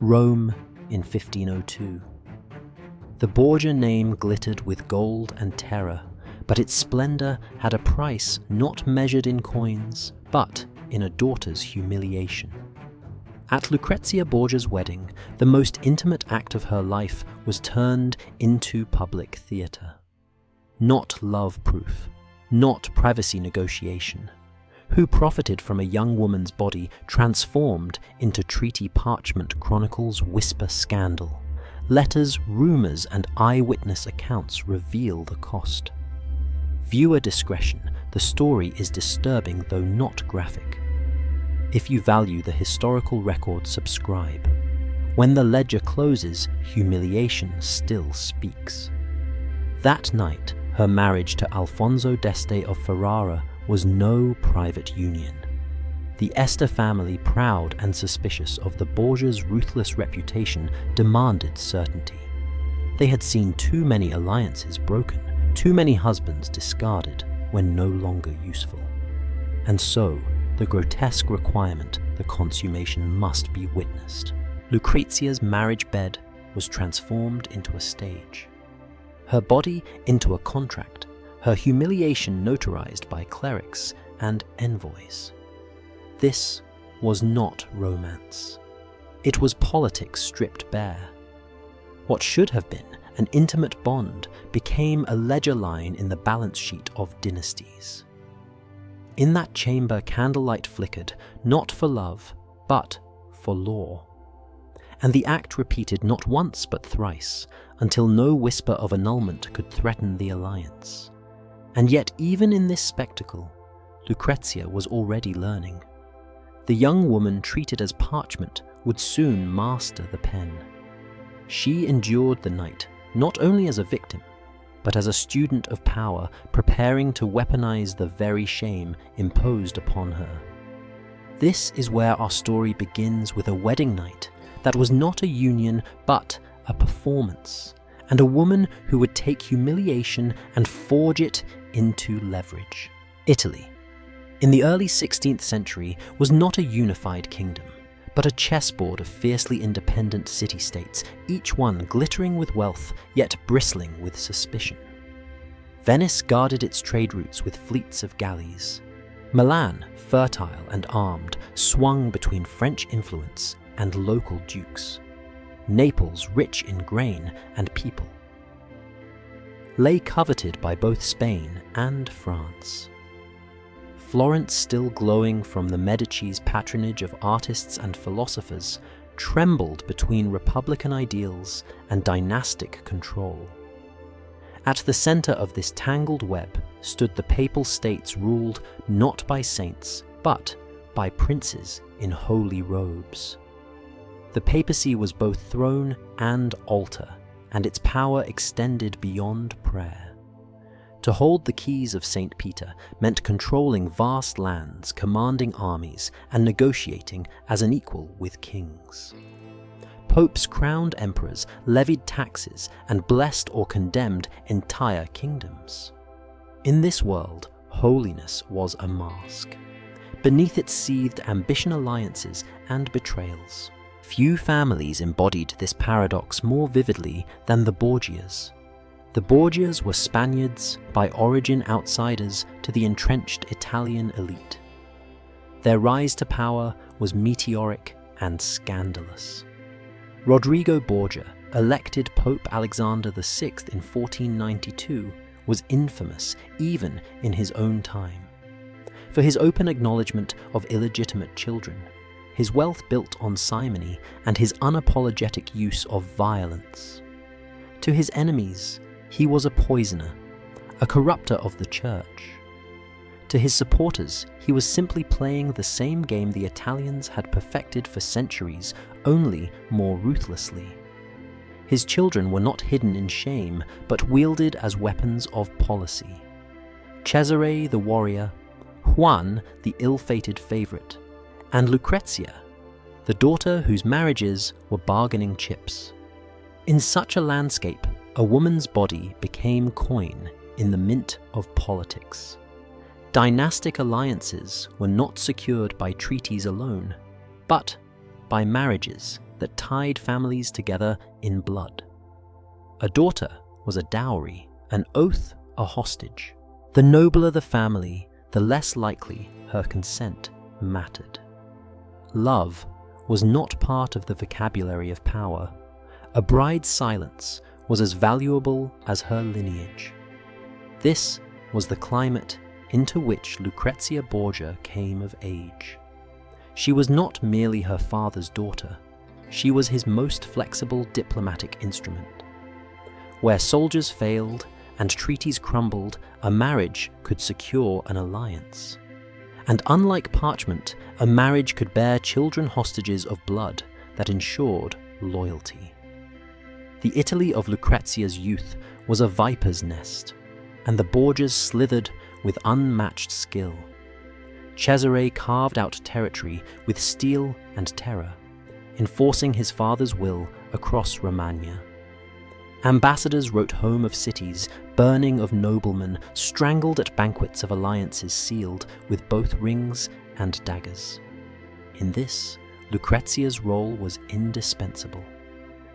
Rome in 1502. The Borgia name glittered with gold and terror, but its splendor had a price not measured in coins, but in a daughter's humiliation. At Lucrezia Borgia's wedding, the most intimate act of her life was turned into public theatre. Not love-proof, not privacy negotiation. Who profited from a young woman's body transformed into treaty parchment chronicles whisper scandal. Letters, rumors, and eyewitness accounts reveal the cost. Viewer discretion, the story is disturbing though not graphic. If you value the historical record, subscribe. When the ledger closes, humiliation still speaks. That night, her marriage to Alfonso d'Este of Ferrara was no private union. The Este family, proud and suspicious of the Borgias' ruthless reputation, demanded certainty. They had seen too many alliances broken, too many husbands discarded when no longer useful. And so, the grotesque requirement, the consummation must be witnessed. Lucrezia's marriage bed was transformed into a stage. Her body into a contract, her humiliation notarized by clerics and envoys. This was not romance. It was politics stripped bare. What should have been an intimate bond became a ledger line in the balance sheet of dynasties. In that chamber, candlelight flickered, not for love, but for law. And the act repeated not once but thrice, until no whisper of annulment could threaten the alliance. And yet even in this spectacle, Lucrezia was already learning. The young woman treated as parchment would soon master the pen. She endured the night, not only as a victim, but as a student of power, preparing to weaponize the very shame imposed upon her. This is where our story begins, with a wedding night that was not a union but a performance, and a woman who would take humiliation and forge it into leverage. Italy, in the early 16th century, was not a unified kingdom, but a chessboard of fiercely independent city-states, each one glittering with wealth, yet bristling with suspicion. Venice guarded its trade routes with fleets of galleys. Milan, fertile and armed, swung between French influence and local dukes. Naples, rich in grain and people, lay coveted by both Spain and France. Florence, still glowing from the Medici's patronage of artists and philosophers, trembled between republican ideals and dynastic control. At the center of this tangled web stood the Papal States, ruled not by saints, but by princes in holy robes. The papacy was both throne and altar, and its power extended beyond prayer. To hold the keys of St. Peter meant controlling vast lands, commanding armies, and negotiating as an equal with kings. Popes crowned emperors, levied taxes, and blessed or condemned entire kingdoms. In this world, holiness was a mask. Beneath it seethed ambition, alliances, and betrayals. Few families embodied this paradox more vividly than the Borgias. The Borgias were Spaniards, by origin outsiders to the entrenched Italian elite. Their rise to power was meteoric and scandalous. Rodrigo Borgia, elected Pope Alexander VI in 1492, was infamous even in his own time. For his open acknowledgement of illegitimate children, his wealth built on simony, and his unapologetic use of violence. To his enemies, he was a poisoner, a corrupter of the church. To his supporters, he was simply playing the same game the Italians had perfected for centuries, only more ruthlessly. His children were not hidden in shame, but wielded as weapons of policy. Cesare the warrior, Juan the ill-fated favorite, and Lucrezia, the daughter whose marriages were bargaining chips. In such a landscape, a woman's body became coin in the mint of politics. Dynastic alliances were not secured by treaties alone, but by marriages that tied families together in blood. A daughter was a dowry, an oath a hostage. The nobler the family, the less likely her consent mattered. Love was not part of the vocabulary of power. A bride's silence was as valuable as her lineage. This was the climate into which Lucrezia Borgia came of age. She was not merely her father's daughter, she was his most flexible diplomatic instrument. Where soldiers failed and treaties crumbled, a marriage could secure an alliance. And unlike parchment, a marriage could bear children hostages of blood that ensured loyalty. The Italy of Lucrezia's youth was a viper's nest, and the Borgias slithered with unmatched skill. Cesare carved out territory with steel and terror, enforcing his father's will across Romagna. Ambassadors wrote home of cities, burning of noblemen, strangled at banquets of alliances sealed with both rings and daggers. In this, Lucrezia's role was indispensable.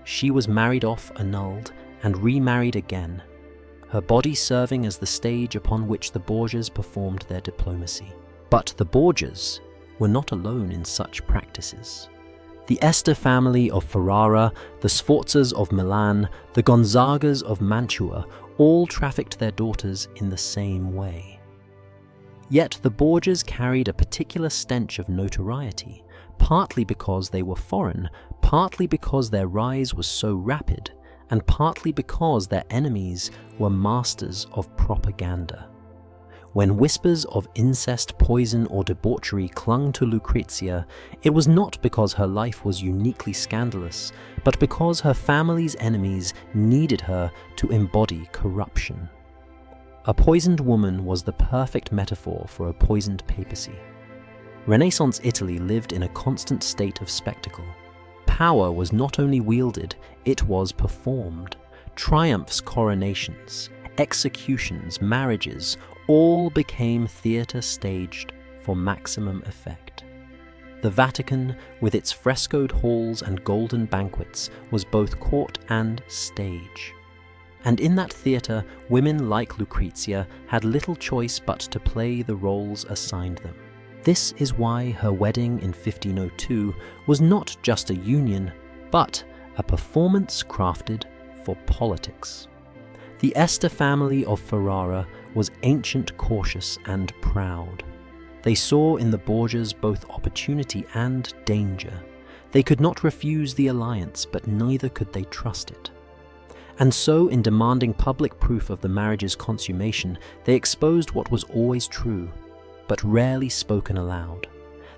She was married off, annulled, and remarried again, her body serving as the stage upon which the Borgias performed their diplomacy. But the Borgias were not alone in such practices. The Este family of Ferrara, the Sforzas of Milan, the Gonzagas of Mantua all trafficked their daughters in the same way. Yet the Borgias carried a particular stench of notoriety, partly because they were foreign, partly because their rise was so rapid, and partly because their enemies were masters of propaganda. When whispers of incest, poison, or debauchery clung to Lucrezia, it was not because her life was uniquely scandalous, but because her family's enemies needed her to embody corruption. A poisoned woman was the perfect metaphor for a poisoned papacy. Renaissance Italy lived in a constant state of spectacle. Power was not only wielded, it was performed. Triumphs, coronations, executions, marriages, all became theatre staged for maximum effect. The Vatican, with its frescoed halls and golden banquets, was both court and stage. And in that theatre, women like Lucrezia had little choice but to play the roles assigned them. This is why her wedding in 1502 was not just a union, but a performance crafted for politics. The Este family of Ferrara was ancient, cautious, and proud. They saw in the Borgias both opportunity and danger. They could not refuse the alliance, but neither could they trust it. And so, in demanding public proof of the marriage's consummation, they exposed what was always true, but rarely spoken aloud,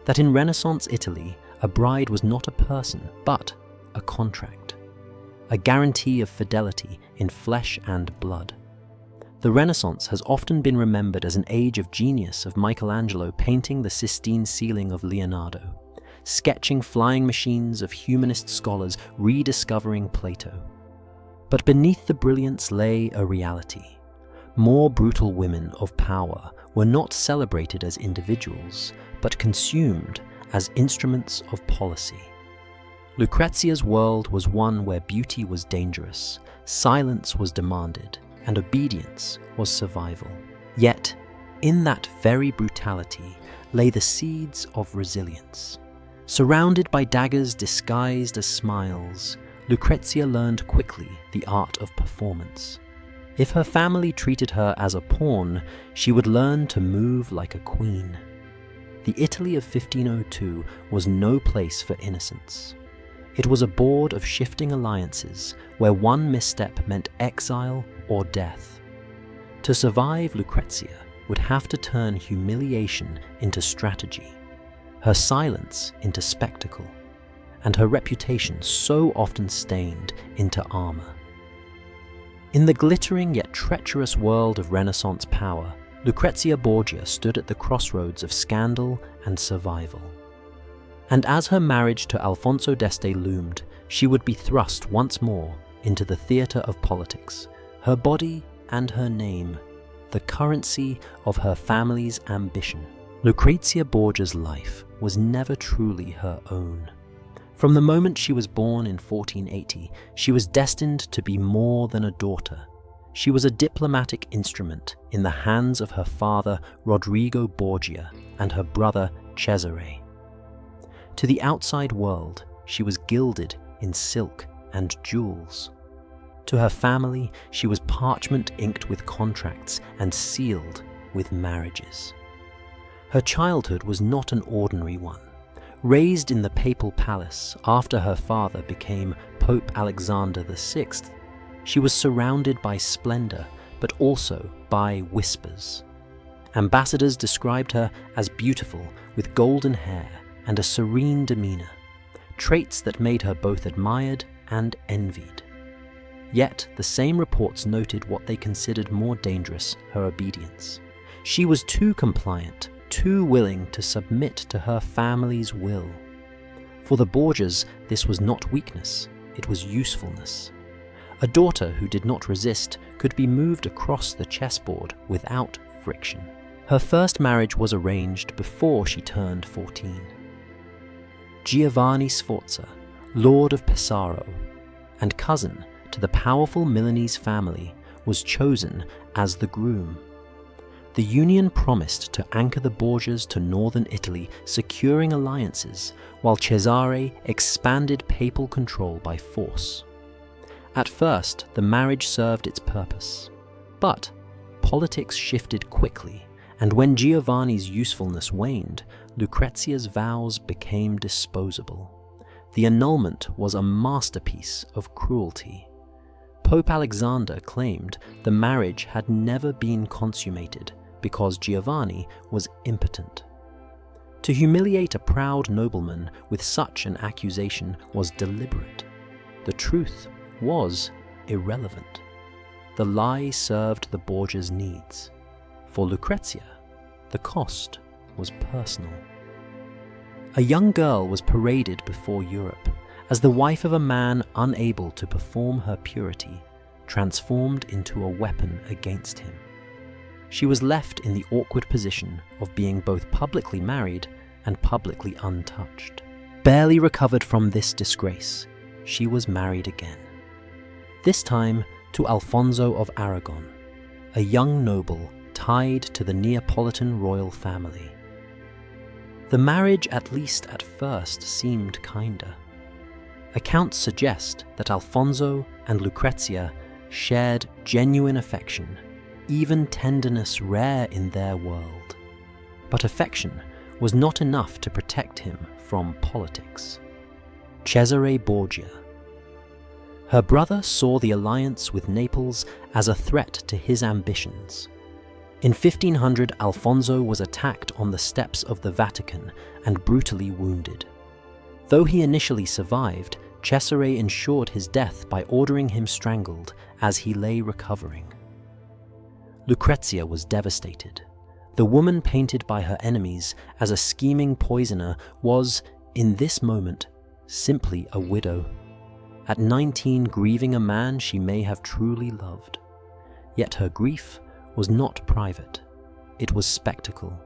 that in Renaissance Italy, a bride was not a person, but a contract, a guarantee of fidelity in flesh and blood. The Renaissance has often been remembered as an age of genius, of Michelangelo painting the Sistine ceiling of Leonardo, sketching flying machines of humanist scholars rediscovering Plato. But beneath the brilliance lay a reality. More brutal women of power were not celebrated as individuals, but consumed as instruments of policy. Lucrezia's world was one where beauty was dangerous, silence was demanded, and obedience was survival. Yet, in that very brutality lay the seeds of resilience. Surrounded by daggers disguised as smiles, Lucrezia learned quickly the art of performance. If her family treated her as a pawn, she would learn to move like a queen. The Italy of 1502 was no place for innocence. It was a board of shifting alliances where one misstep meant exile or death. To survive, Lucrezia would have to turn humiliation into strategy, her silence into spectacle, and her reputation so often stained into armor. In the glittering yet treacherous world of Renaissance power, Lucrezia Borgia stood at the crossroads of scandal and survival. And as her marriage to Alfonso d'Este loomed, she would be thrust once more into the theatre of politics, her body and her name, the currency of her family's ambition. Lucrezia Borgia's life was never truly her own. From the moment she was born in 1480, she was destined to be more than a daughter. She was a diplomatic instrument in the hands of her father Rodrigo Borgia and her brother Cesare. To the outside world, she was gilded in silk and jewels. To her family, she was parchment inked with contracts and sealed with marriages. Her childhood was not an ordinary one. Raised in the papal palace after her father became Pope Alexander VI, she was surrounded by splendor, but also by whispers. Ambassadors described her as beautiful, with golden hair and a serene demeanor, traits that made her both admired and envied. Yet the same reports noted what they considered more dangerous: her obedience. She was too compliant, too willing to submit to her family's will. For the Borgias, this was not weakness, it was usefulness. A daughter who did not resist could be moved across the chessboard without friction. Her first marriage was arranged before she turned 14. Giovanni Sforza, Lord of Pesaro, and cousin to the powerful Milanese family, was chosen as the groom. The union promised to anchor the Borgias to northern Italy, securing alliances, while Cesare expanded papal control by force. At first, the marriage served its purpose. But politics shifted quickly, and when Giovanni's usefulness waned, Lucrezia's vows became disposable. The annulment was a masterpiece of cruelty. Pope Alexander claimed the marriage had never been consummated because Giovanni was impotent. To humiliate a proud nobleman with such an accusation was deliberate. The truth was irrelevant. The lie served the Borgia's needs. For Lucrezia, the cost was personal. A young girl was paraded before Europe as the wife of a man unable to perform her purity, transformed into a weapon against him. She was left in the awkward position of being both publicly married and publicly untouched. Barely recovered from this disgrace, she was married again. This time to Alfonso of Aragon, a young noble tied to the Neapolitan royal family. The marriage, at least at first, seemed kinder. Accounts suggest that Alfonso and Lucrezia shared genuine affection, even tenderness rare in their world. But affection was not enough to protect him from politics. Cesare Borgia. Her brother saw the alliance with Naples as a threat to his ambitions. In 1500, Alfonso was attacked on the steps of the Vatican and brutally wounded. Though he initially survived, Cesare ensured his death by ordering him strangled as he lay recovering. Lucrezia was devastated. The woman painted by her enemies as a scheming poisoner was, in this moment, simply a widow. At 19, grieving a man she may have truly loved. Yet her grief was not private. It was spectacle.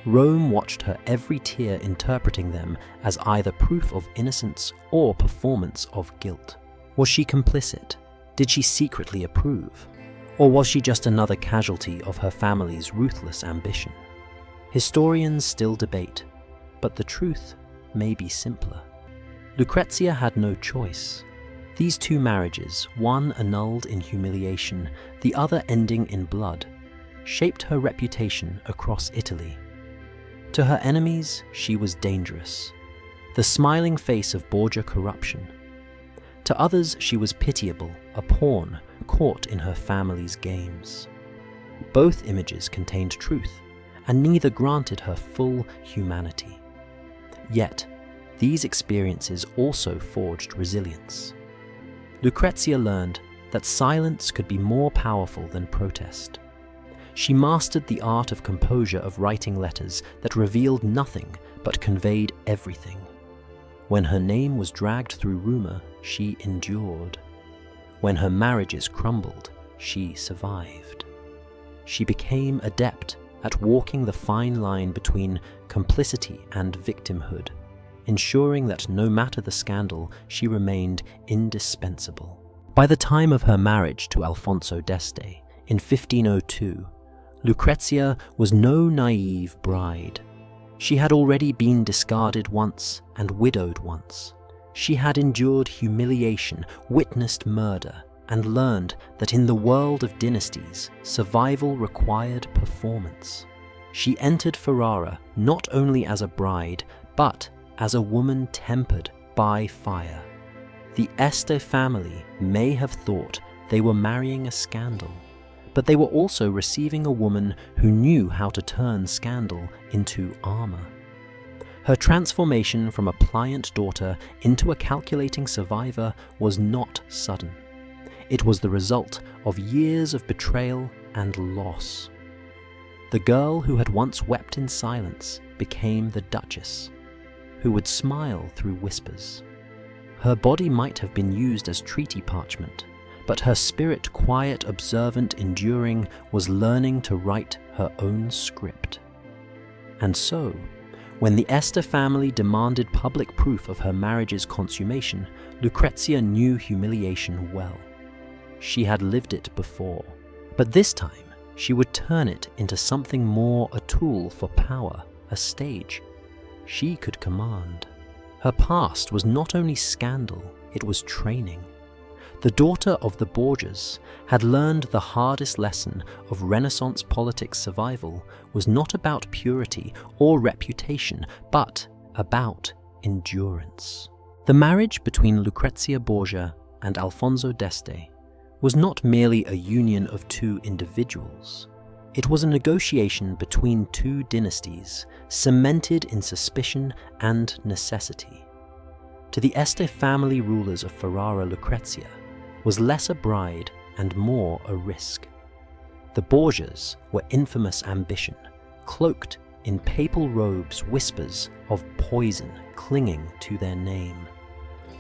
Rome watched her every tear, interpreting them as either proof of innocence or performance of guilt. Was she complicit? Did she secretly approve? Or was she just another casualty of her family's ruthless ambition? Historians still debate, but the truth may be simpler. Lucrezia had no choice. These two marriages, one annulled in humiliation, the other ending in blood, shaped her reputation across Italy. To her enemies, she was dangerous, the smiling face of Borgia corruption. To others, she was pitiable, a pawn caught in her family's games. Both images contained truth, and neither granted her full humanity. Yet, these experiences also forged resilience. Lucrezia learned that silence could be more powerful than protest. She mastered the art of composure of writing letters that revealed nothing but conveyed everything. When her name was dragged through rumor, she endured. When her marriages crumbled, she survived. She became adept at walking the fine line between complicity and victimhood, ensuring that no matter the scandal, she remained indispensable. By the time of her marriage to Alfonso d'Este in 1502, Lucrezia was no naive bride. She had already been discarded once and widowed once. She had endured humiliation, witnessed murder, and learned that in the world of dynasties, survival required performance. She entered Ferrara not only as a bride, but as a woman tempered by fire. The Este family may have thought they were marrying a scandal, but they were also receiving a woman who knew how to turn scandal into armor. Her transformation from a pliant daughter into a calculating survivor was not sudden. It was the result of years of betrayal and loss. The girl who had once wept in silence became the duchess, who would smile through whispers. Her body might have been used as treaty parchment, but her spirit, quiet, observant, enduring, was learning to write her own script. And so, when the Este family demanded public proof of her marriage's consummation, Lucrezia knew humiliation well. She had lived it before, but this time she would turn it into something more, a tool for power, a stage. She could command. Her past was not only scandal, it was training. The daughter of the Borgias had learned the hardest lesson of Renaissance politics survival was not about purity or reputation, but about endurance. The marriage between Lucrezia Borgia and Alfonso d'Este was not merely a union of two individuals. It was a negotiation between two dynasties, cemented in suspicion and necessity. To the Este family rulers of Ferrara, Lucrezia was less a bride and more a risk. The Borgias were infamous ambition, cloaked in papal robes, whispers of poison clinging to their name.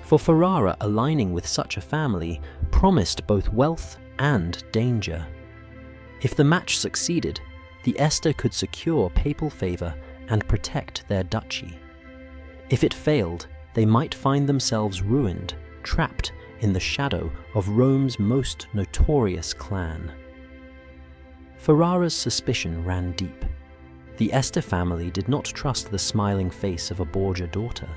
For Ferrara, aligning with such a family promised both wealth and danger. If the match succeeded, the Este could secure papal favor and protect their duchy. If it failed, they might find themselves ruined, trapped in the shadow of Rome's most notorious clan. Ferrara's suspicion ran deep. The Este family did not trust the smiling face of a Borgia daughter.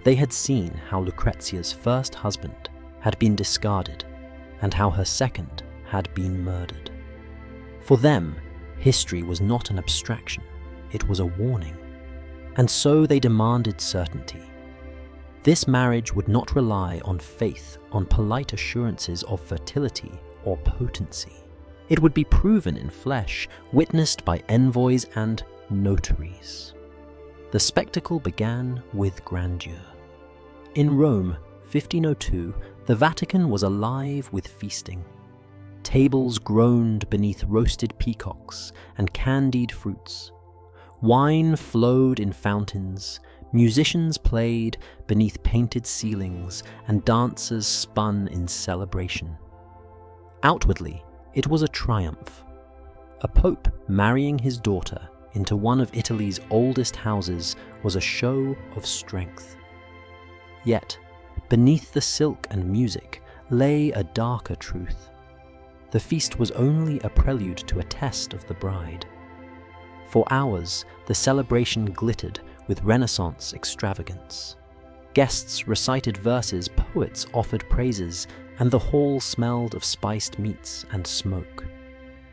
They had seen how Lucrezia's first husband had been discarded and how her second had been murdered. For them, history was not an abstraction, it was a warning. And so they demanded certainty. This marriage would not rely on faith, on polite assurances of fertility or potency. It would be proven in flesh, witnessed by envoys and notaries. The spectacle began with grandeur. In Rome, 1502, the Vatican was alive with feasting. Tables groaned beneath roasted peacocks and candied fruits. Wine flowed in fountains, musicians played beneath painted ceilings, and dancers spun in celebration. Outwardly, it was a triumph. A pope marrying his daughter into one of Italy's oldest houses was a show of strength. Yet, beneath the silk and music lay a darker truth. The feast was only a prelude to a test of the bride. For hours, the celebration glittered with Renaissance extravagance. Guests recited verses, poets offered praises, and the hall smelled of spiced meats and smoke.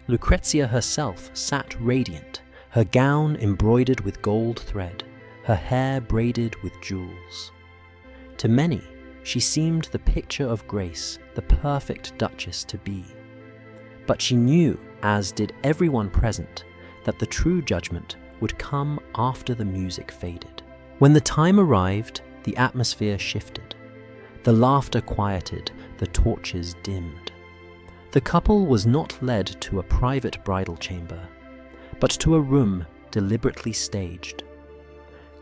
Lucrezia herself sat radiant, her gown embroidered with gold thread, her hair braided with jewels. To many, she seemed the picture of grace, the perfect duchess to be. But she knew, as did everyone present, that the true judgment would come after the music faded. When the time arrived, the atmosphere shifted. The laughter quieted, the torches dimmed. The couple was not led to a private bridal chamber, but to a room deliberately staged.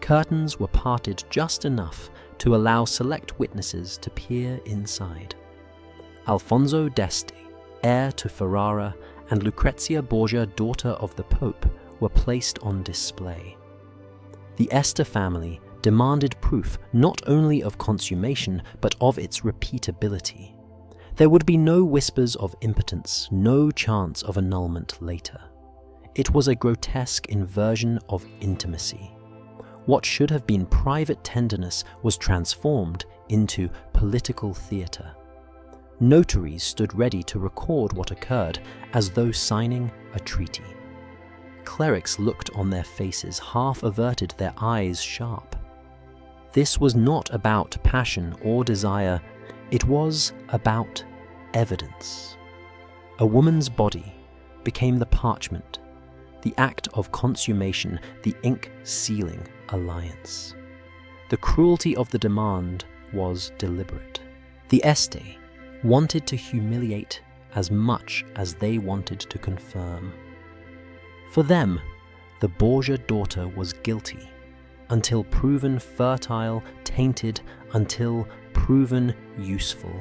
Curtains were parted just enough to allow select witnesses to peer inside. Alfonso d'Este, heir to Ferrara, and Lucrezia Borgia, daughter of the Pope, were placed on display. The Este family demanded proof not only of consummation but of its repeatability. There would be no whispers of impotence, no chance of annulment later. It was a grotesque inversion of intimacy. What should have been private tenderness was transformed into political theatre. Notaries stood ready to record what occurred as though signing a treaty. Clerics looked on their faces, half averted, their eyes sharp. This was not about passion or desire, it was about evidence. A woman's body became the parchment, the act of consummation, the ink sealing alliance. The cruelty of the demand was deliberate. The Este wanted to humiliate as much as they wanted to confirm. For them, the Borgia daughter was guilty until proven fertile, tainted until proven useful.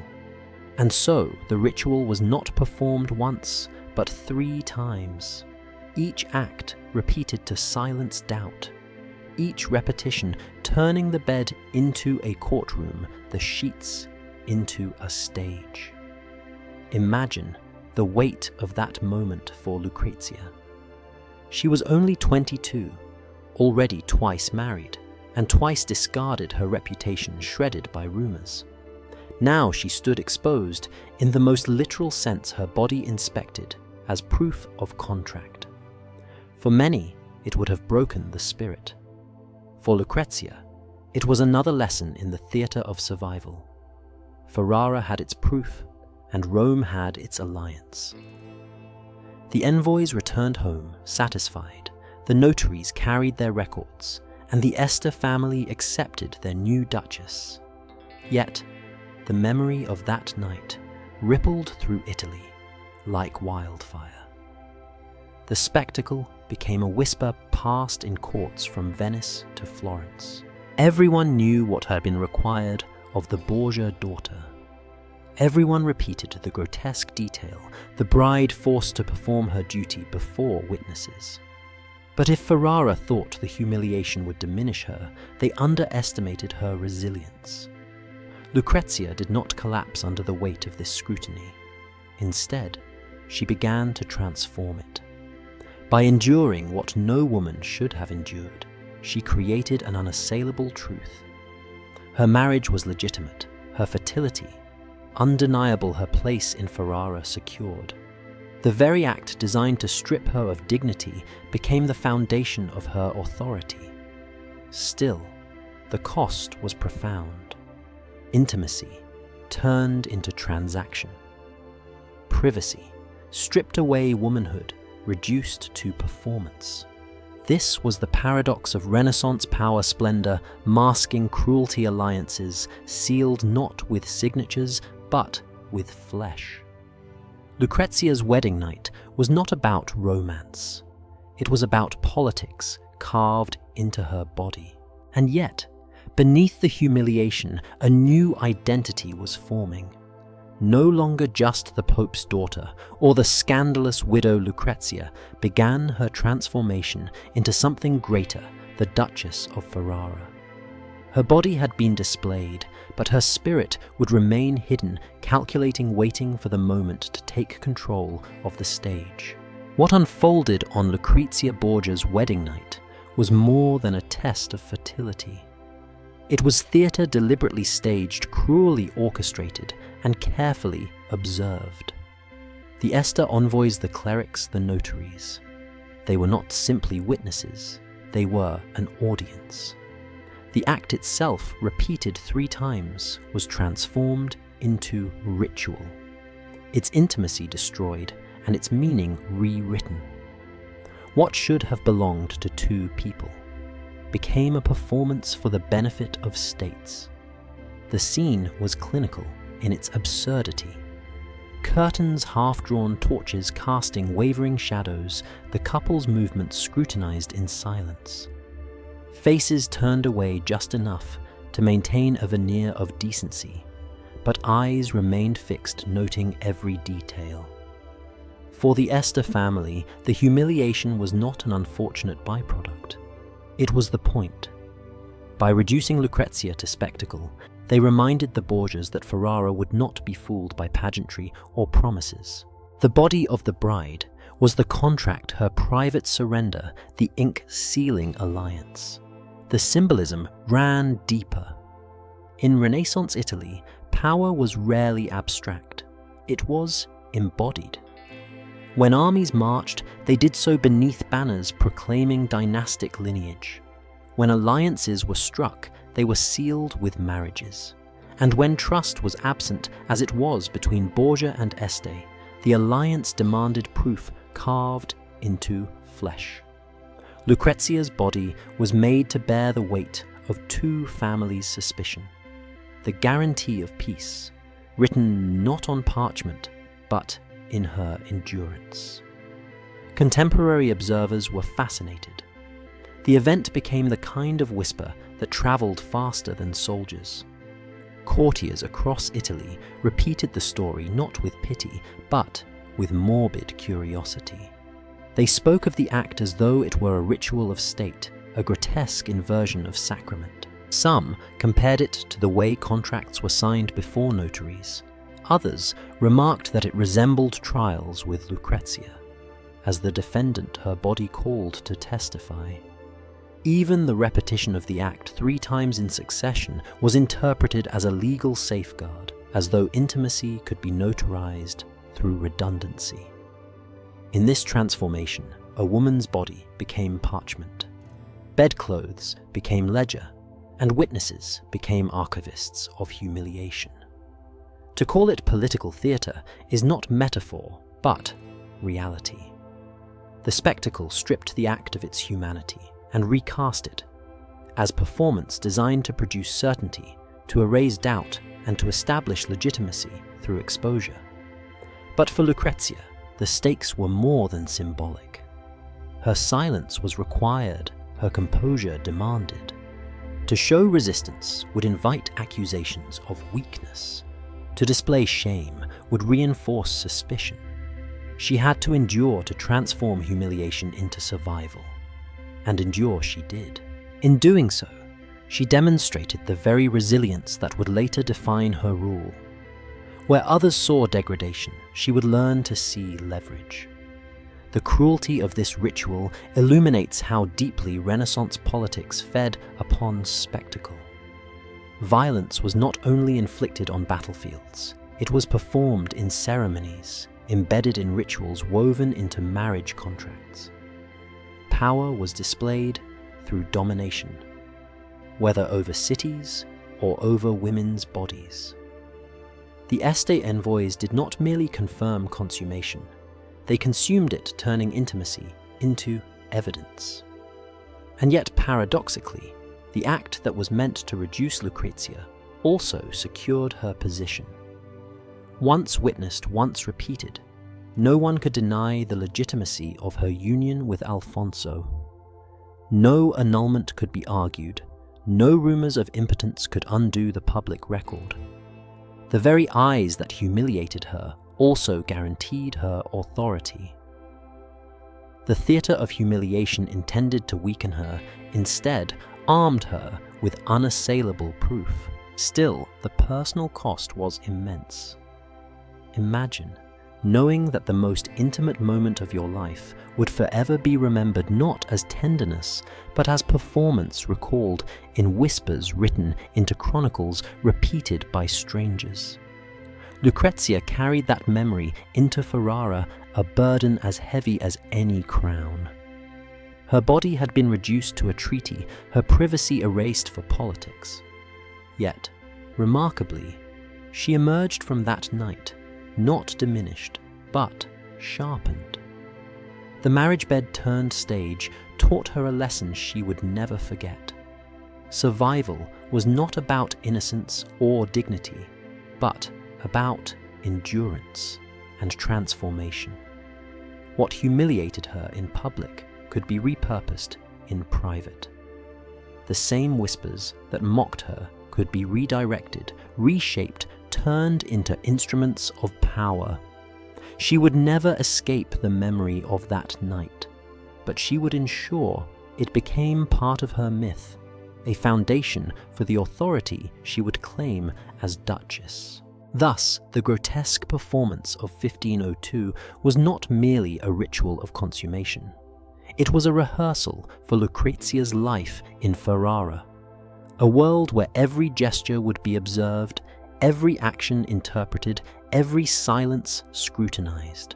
And so the ritual was not performed once, but 3 times. Each act repeated to silence doubt. Each repetition turning the bed into a courtroom, the sheets into a stage. Imagine the weight of that moment for Lucrezia. She was only 22, already twice married, and twice discarded, her reputation shredded by rumors. Now she stood exposed, in the most literal sense, her body inspected, as proof of contract. For many, it would have broken the spirit. For Lucrezia, it was another lesson in the theatre of survival. Ferrara had its proof, and Rome had its alliance. The envoys returned home, satisfied, the notaries carried their records, and the Este family accepted their new duchess. Yet, the memory of that night rippled through Italy like wildfire. The spectacle became a whisper passed in courts from Venice to Florence. Everyone knew what had been required of the Borgia daughter. Everyone repeated the grotesque detail, the bride forced to perform her duty before witnesses. But if Ferrara thought the humiliation would diminish her, they underestimated her resilience. Lucrezia did not collapse under the weight of this scrutiny. Instead, she began to transform it. By enduring what no woman should have endured, she created an unassailable truth. Her marriage was legitimate, her fertility undeniable, her place in Ferrara secured. The very act designed to strip her of dignity became the foundation of her authority. Still, the cost was profound. Intimacy turned into transaction. Privacy stripped away womanhood, reduced to performance. This was the paradox of Renaissance power splendor, masking cruelty alliances, sealed not with signatures, but with flesh. Lucrezia's wedding night was not about romance. It was about politics carved into her body. And yet, beneath the humiliation, a new identity was forming. No longer just the Pope's daughter or the scandalous widow Lucrezia began her transformation into something greater, the Duchess of Ferrara. Her body had been displayed, but her spirit would remain hidden, calculating, waiting for the moment to take control of the stage. What unfolded on Lucrezia Borgia's wedding night was more than a test of fertility. It was theatre deliberately staged, cruelly orchestrated, and carefully observed. The Este envoys, the clerics, the notaries. They were not simply witnesses, they were an audience. The act itself, repeated 3 times, was transformed into ritual. Its intimacy destroyed, and its meaning rewritten. What should have belonged to 2 people became a performance for the benefit of states. The scene was clinical in its absurdity. Curtains, half-drawn torches casting wavering shadows, the couple's movements scrutinized in silence. Faces turned away just enough to maintain a veneer of decency, but eyes remained fixed, noting every detail. For the Este family, the humiliation was not an unfortunate byproduct. It was the point. By reducing Lucrezia to spectacle, they reminded the Borgias that Ferrara would not be fooled by pageantry or promises. The body of the bride was the contract, her private surrender, the ink sealing alliance. The symbolism ran deeper. In Renaissance Italy, power was rarely abstract. It was embodied. When armies marched, they did so beneath banners proclaiming dynastic lineage. When alliances were struck, they were sealed with marriages. And when trust was absent, as it was between Borgia and Este, the alliance demanded proof carved into flesh. Lucrezia's body was made to bear the weight of two families' suspicion, the guarantee of peace, written not on parchment, but in her endurance. Contemporary observers were fascinated. The event became the kind of whisper that traveled faster than soldiers. Courtiers across Italy repeated the story not with pity, but with morbid curiosity. They spoke of the act as though it were a ritual of state, a grotesque inversion of sacrament. Some compared it to the way contracts were signed before notaries. Others remarked that it resembled trials with Lucrezia, as the defendant her body called to testify. Even the repetition of the act 3 times in succession was interpreted as a legal safeguard, as though intimacy could be notarized through redundancy. In this transformation, a woman's body became parchment. Bedclothes became ledger, and witnesses became archivists of humiliation. To call it political theatre is not metaphor, but reality. The spectacle stripped the act of its humanity and recast it as performance designed to produce certainty, to erase doubt, and to establish legitimacy through exposure. But for Lucrezia, the stakes were more than symbolic. Her silence was required, her composure demanded. To show resistance would invite accusations of weakness. To display shame would reinforce suspicion. She had to endure to transform humiliation into survival. And endure she did. In doing so, she demonstrated the very resilience that would later define her rule. Where others saw degradation, she would learn to see leverage. The cruelty of this ritual illuminates how deeply Renaissance politics fed upon spectacle. Violence was not only inflicted on battlefields, it was performed in ceremonies, embedded in rituals woven into marriage contracts. Power was displayed through domination, whether over cities or over women's bodies. The Este envoys did not merely confirm consummation, they consumed it, turning intimacy into evidence. And yet, paradoxically, the act that was meant to reduce Lucrezia also secured her position. Once witnessed, once repeated, no one could deny the legitimacy of her union with Alfonso. No annulment could be argued, no rumors of impotence could undo the public record. The very eyes that humiliated her also guaranteed her authority. The theatre of humiliation intended to weaken her, instead armed her with unassailable proof. Still, the personal cost was immense. Imagine knowing that the most intimate moment of your life would forever be remembered not as tenderness, but as performance recalled in whispers written into chronicles repeated by strangers. Lucrezia carried that memory into Ferrara, a burden as heavy as any crown. Her body had been reduced to a treaty, her privacy erased for politics. Yet, remarkably, she emerged from that night not diminished, but sharpened. The marriage bed turned stage taught her a lesson she would never forget. Survival was not about innocence or dignity, but about endurance and transformation. What humiliated her in public could be repurposed in private. The same whispers that mocked her could be redirected, reshaped, turned into instruments of power. She would never escape the memory of that night, but she would ensure it became part of her myth, a foundation for the authority she would claim as duchess. Thus, the grotesque performance of 1502 was not merely a ritual of consummation. It was a rehearsal for Lucrezia's life in Ferrara, a world where every gesture would be observed, every action interpreted, every silence scrutinized.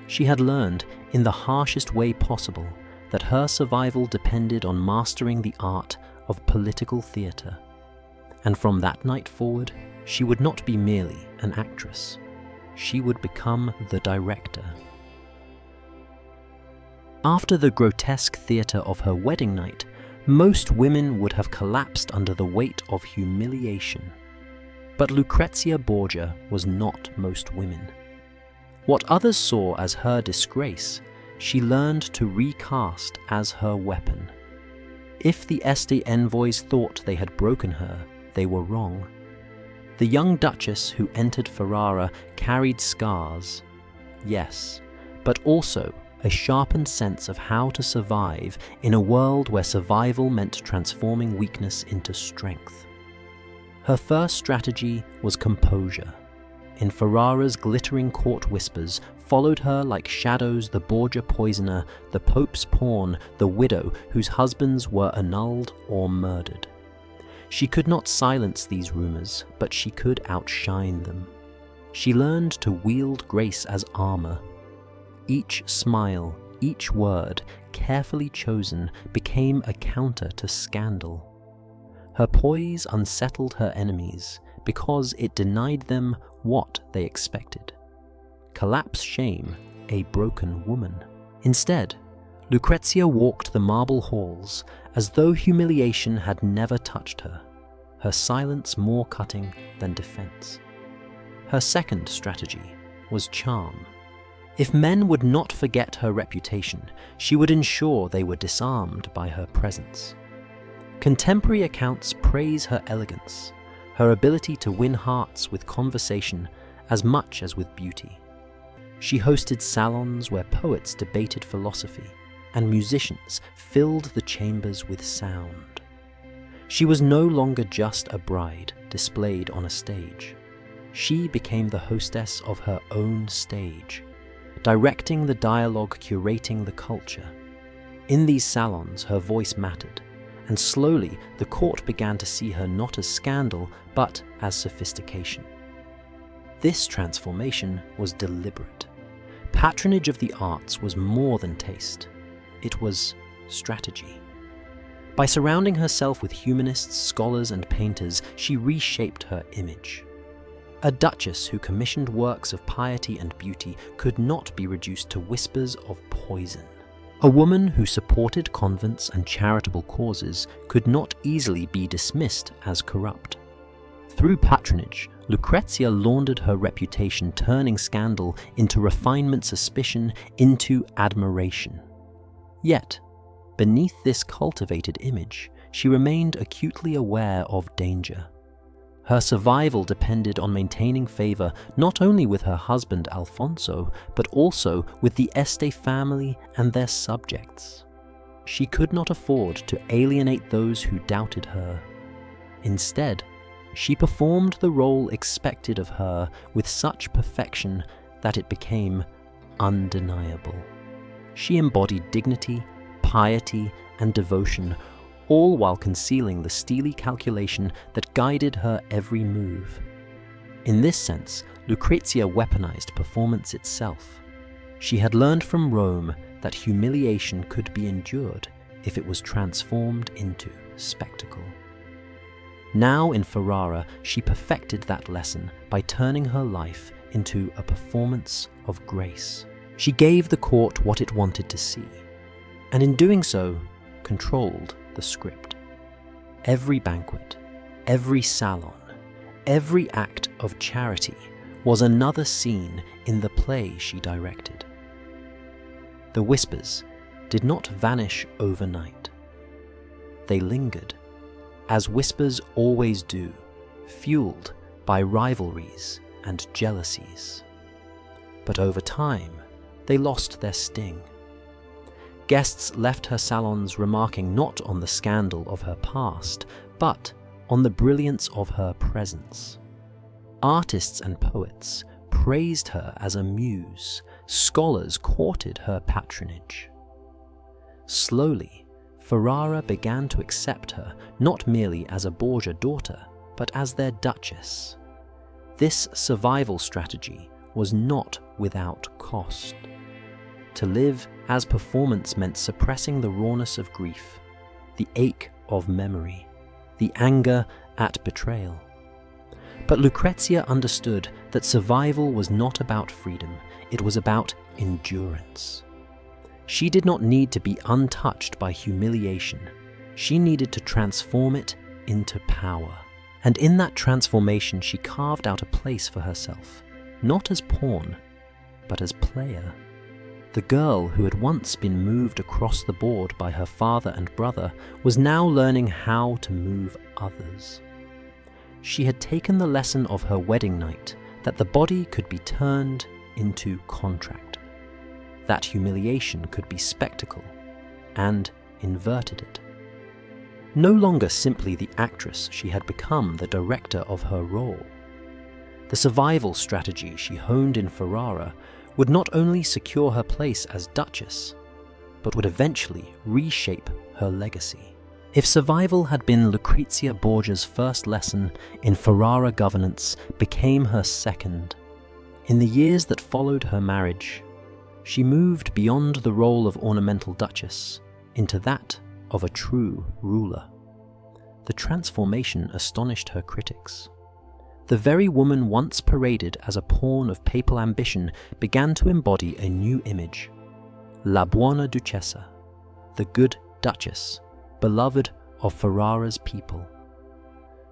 She had learned, in the harshest way possible, that her survival depended on mastering the art of political theatre. And from that night forward, she would not be merely an actress. She would become the director. After the grotesque theatre of her wedding night, most women would have collapsed under the weight of humiliation. But Lucrezia Borgia was not most women. What others saw as her disgrace, she learned to recast as her weapon. If the Este envoys thought they had broken her, they were wrong. The young duchess who entered Ferrara carried scars, yes, but also a sharpened sense of how to survive in a world where survival meant transforming weakness into strength. Her first strategy was composure. In Ferrara's glittering court whispers followed her like shadows the Borgia poisoner, the Pope's pawn, the widow whose husbands were annulled or murdered. She could not silence these rumors, but she could outshine them. She learned to wield grace as armor. Each smile, each word, carefully chosen, became a counter to scandal. Her poise unsettled her enemies because it denied them what they expected. Collapse shame, a broken woman. Instead, Lucrezia walked the marble halls as though humiliation had never touched her, her silence more cutting than defense. Her second strategy was charm. If men would not forget her reputation, she would ensure they were disarmed by her presence. Contemporary accounts praise her elegance, her ability to win hearts with conversation as much as with beauty. She hosted salons where poets debated philosophy, and musicians filled the chambers with sound. She was no longer just a bride displayed on a stage. She became the hostess of her own stage, directing the dialogue, curating the culture. In these salons, her voice mattered, and slowly the court began to see her not as scandal, but as sophistication. This transformation was deliberate. Patronage of the arts was more than taste. It was strategy. By surrounding herself with humanists, scholars, and painters, she reshaped her image. A duchess who commissioned works of piety and beauty could not be reduced to whispers of poison. A woman who supported convents and charitable causes could not easily be dismissed as corrupt. Through patronage, Lucrezia laundered her reputation, turning scandal into refinement, suspicion into admiration. Yet, beneath this cultivated image, she remained acutely aware of danger. Her survival depended on maintaining favor not only with her husband Alfonso, but also with the Este family and their subjects. She could not afford to alienate those who doubted her. Instead, she performed the role expected of her with such perfection that it became undeniable. She embodied dignity, piety, and devotion, all while concealing the steely calculation that guided her every move. In this sense, Lucrezia weaponized performance itself. She had learned from Rome that humiliation could be endured if it was transformed into spectacle. Now in Ferrara, she perfected that lesson by turning her life into a performance of grace. She gave the court what it wanted to see, and in doing so, controlled the script. Every banquet, every salon, every act of charity was another scene in the play she directed. The whispers did not vanish overnight. They lingered, as whispers always do, fueled by rivalries and jealousies. But over time, they lost their sting. Guests left her salons remarking not on the scandal of her past, but on the brilliance of her presence. Artists and poets praised her as a muse. Scholars courted her patronage. Slowly, Ferrara began to accept her not merely as a Borgia daughter, but as their duchess. This survival strategy was not without cost. To live as performance meant suppressing the rawness of grief, the ache of memory, the anger at betrayal. But Lucrezia understood that survival was not about freedom, it was about endurance. She did not need to be untouched by humiliation. She needed to transform it into power. And in that transformation, she carved out a place for herself, not as pawn, but as player. The girl who had once been moved across the board by her father and brother was now learning how to move others. She had taken the lesson of her wedding night that the body could be turned into contract, that humiliation could be spectacle, and inverted it. No longer simply the actress, she had become the director of her role. The survival strategy she honed in Ferrara would not only secure her place as duchess, but would eventually reshape her legacy. If survival had been Lucrezia Borgia's first lesson, in Ferrara governance became her second. In the years that followed her marriage, she moved beyond the role of ornamental duchess into that of a true ruler. The transformation astonished her critics. The very woman once paraded as a pawn of papal ambition began to embody a new image: La buona duchessa, the good duchess, beloved of Ferrara's people.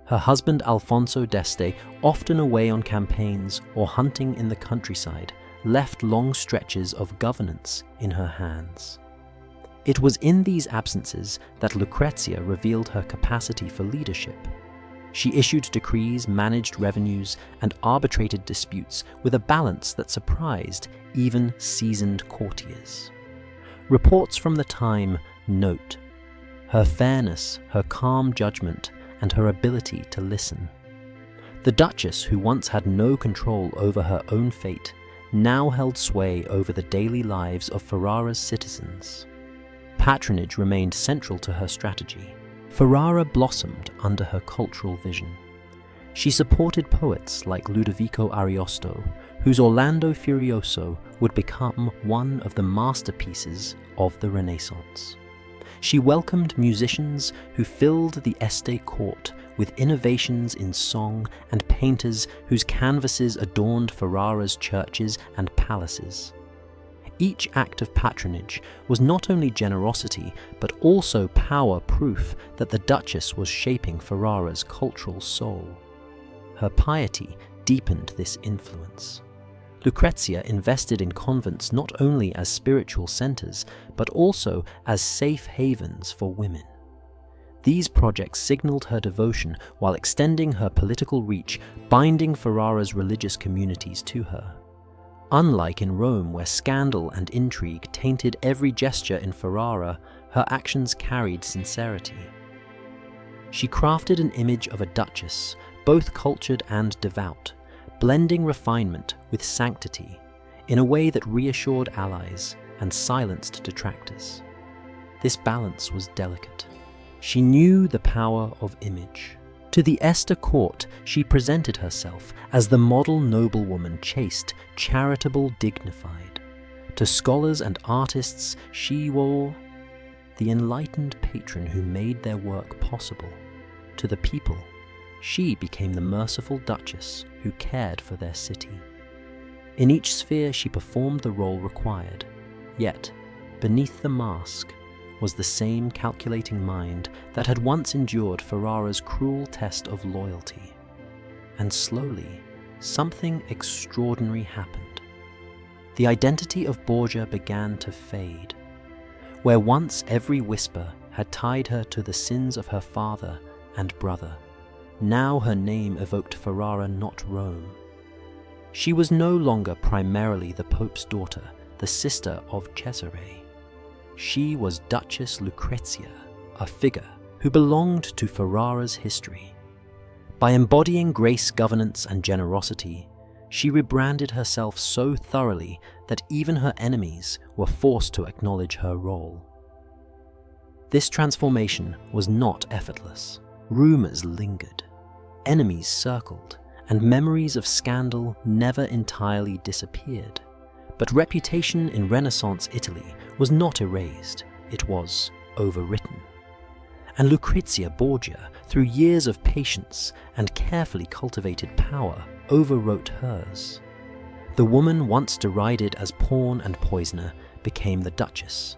Her husband Alfonso d'Este, often away on campaigns or hunting in the countryside, left long stretches of governance in her hands. It was in these absences that Lucrezia revealed her capacity for leadership. She issued decrees, managed revenues, and arbitrated disputes with a balance that surprised even seasoned courtiers. Reports from the time note her fairness, her calm judgment, and her ability to listen. The duchess, who once had no control over her own fate, now held sway over the daily lives of Ferrara's citizens. Patronage remained central to her strategy. Ferrara blossomed under her cultural vision. She supported poets like Ludovico Ariosto, whose Orlando Furioso would become one of the masterpieces of the Renaissance. She welcomed musicians who filled the Este court with innovations in song and painters whose canvases adorned Ferrara's churches and palaces. Each act of patronage was not only generosity, but also power proof that the Duchess was shaping Ferrara's cultural soul. Her piety deepened this influence. Lucrezia invested in convents not only as spiritual centers, but also as safe havens for women. These projects signaled her devotion while extending her political reach, binding Ferrara's religious communities to her. Unlike in Rome, where scandal and intrigue tainted every gesture in Ferrara, her actions carried sincerity. She crafted an image of a duchess, both cultured and devout, blending refinement with sanctity in a way that reassured allies and silenced detractors. This balance was delicate. She knew the power of image. To the Este court, she presented herself as the model noblewoman, chaste, charitable, dignified. To scholars and artists, she wore the enlightened patron who made their work possible. To the people, she became the merciful duchess who cared for their city. In each sphere she performed the role required, yet beneath the mask was the same calculating mind that had once endured Ferrara's cruel test of loyalty. And slowly, something extraordinary happened. The identity of Borgia began to fade. Where once every whisper had tied her to the sins of her father and brother, now her name evoked Ferrara, not Rome. She was no longer primarily the Pope's daughter, the sister of Cesare. she was Duchess Lucrezia, a figure who belonged to Ferrara's history. By embodying grace, governance, and generosity, she rebranded herself so thoroughly that even her enemies were forced to acknowledge her role. This transformation was not effortless. Rumors lingered, enemies circled, and memories of scandal never entirely disappeared. But reputation in Renaissance Italy was not erased, it was overwritten. And Lucrezia Borgia, through years of patience and carefully cultivated power, overwrote hers. The woman once derided as pawn and poisoner became the Duchess,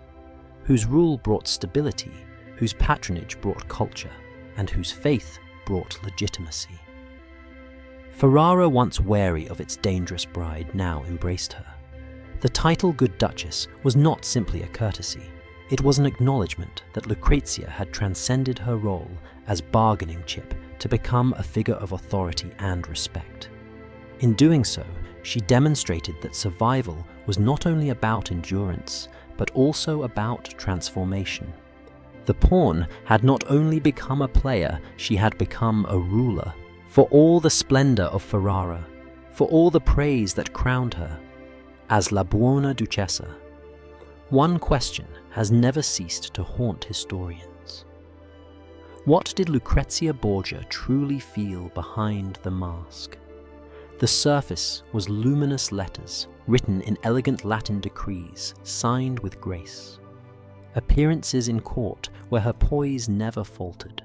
whose rule brought stability, whose patronage brought culture, and whose faith brought legitimacy. Ferrara, once wary of its dangerous bride, now embraced her. The title Good Duchess was not simply a courtesy. It was an acknowledgement that Lucrezia had transcended her role as bargaining chip to become a figure of authority and respect. In doing so, she demonstrated that survival was not only about endurance, but also about transformation. The pawn had not only become a player, she had become a ruler. For all the splendor of Ferrara, for all the praise that crowned her, as La Buona Duchessa, one question has never ceased to haunt historians. What did Lucrezia Borgia truly feel behind the mask? The surface was luminous letters written in elegant Latin decrees, signed with grace. Appearances in court where her poise never faltered.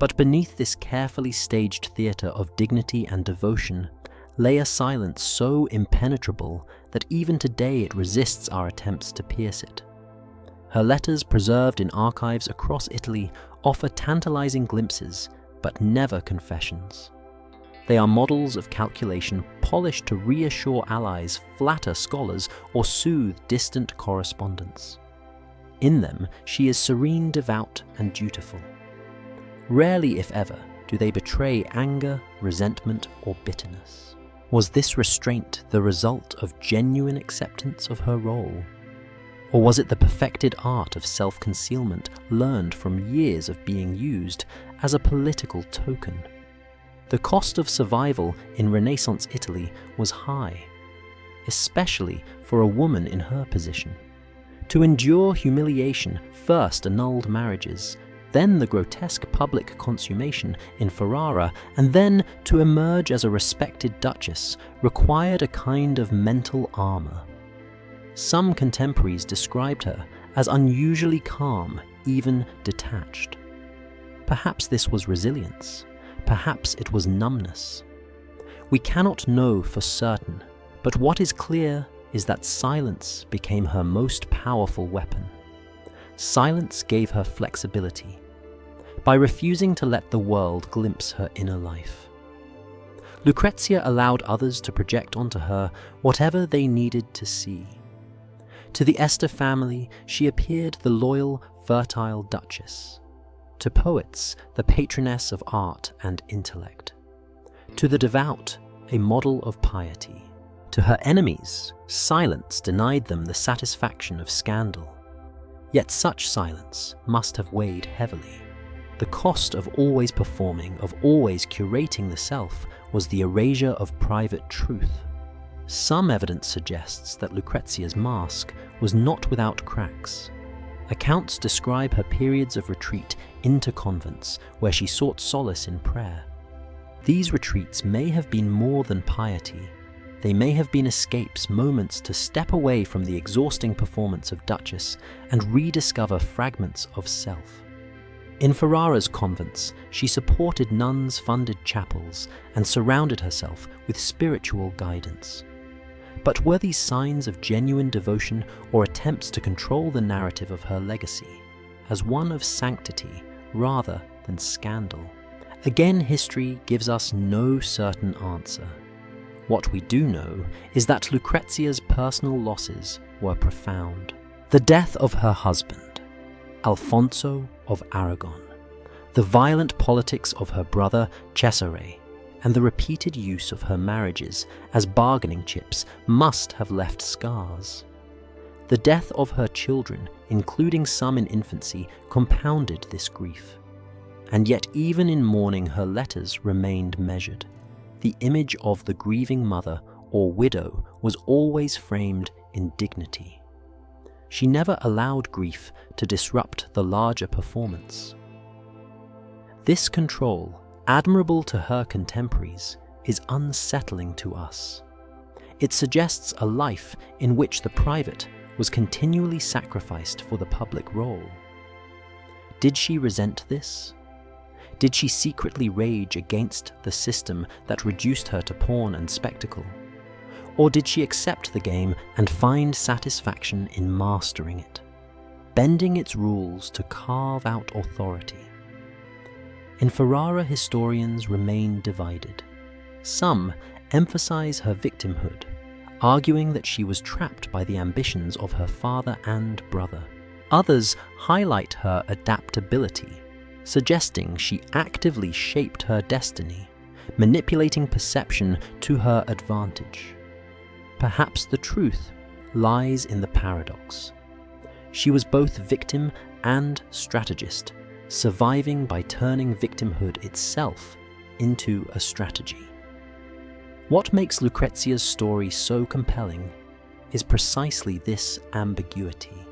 But beneath this carefully staged theatre of dignity and devotion lay a silence so impenetrable that even today it resists our attempts to pierce it. Her letters, preserved in archives across Italy, offer tantalizing glimpses, but never confessions. They are models of calculation polished to reassure allies, flatter scholars, or soothe distant correspondents. In them, she is serene, devout, and dutiful. Rarely, if ever, do they betray anger, resentment, or bitterness. Was this restraint the result of genuine acceptance of her role? Or was it the perfected art of self-concealment learned from years of being used as a political token? The cost of survival in Renaissance Italy was high, especially for a woman in her position. To endure humiliation first annulled marriages, then the grotesque public consummation in Ferrara, and then to emerge as a respected duchess required a kind of mental armor. Some contemporaries described her as unusually calm, even detached. Perhaps this was resilience. Perhaps it was numbness. We cannot know for certain, but what is clear is that silence became her most powerful weapon. Silence gave her flexibility, by refusing to let the world glimpse her inner life. Lucrezia allowed others to project onto her whatever they needed to see. To the Este family, she appeared the loyal, fertile duchess. To poets, the patroness of art and intellect. To the devout, a model of piety. To her enemies, silence denied them the satisfaction of scandal. Yet such silence must have weighed heavily. The cost of always performing, of always curating the self, was the erasure of private truth. Some evidence suggests that Lucrezia's mask was not without cracks. Accounts describe her periods of retreat into convents where she sought solace in prayer. These retreats may have been more than piety. They may have been escapes, moments to step away from the exhausting performance of Duchess and rediscover fragments of self. In Ferrara's convents, she supported nuns-funded chapels and surrounded herself with spiritual guidance. But were these signs of genuine devotion or attempts to control the narrative of her legacy as one of sanctity rather than scandal? Again, history gives us no certain answer. What we do know is that Lucrezia's personal losses were profound. The death of her husband, Alfonso of Aragon, the violent politics of her brother Cesare, and the repeated use of her marriages as bargaining chips must have left scars. The death of her children including some in infancy, compounded this grief. And yet even in mourning her letters remained measured. The image of the grieving mother or widow was always framed in dignity. She never allowed grief to disrupt the larger performance. This control, admirable to her contemporaries, is unsettling to us. It suggests a life in which the private was continually sacrificed for the public role. Did she resent this? Did she secretly rage against the system that reduced her to pawn and spectacle? Or did she accept the game and find satisfaction in mastering it, bending its rules to carve out authority? In Ferrara, historians remain divided. Some emphasize her victimhood, arguing that she was trapped by the ambitions of her father and brother. Others highlight her adaptability, suggesting she actively shaped her destiny, manipulating perception to her advantage. Perhaps the truth lies in the paradox. She was both victim and strategist, surviving by turning victimhood itself into a strategy. What makes Lucrezia's story so compelling is precisely this ambiguity.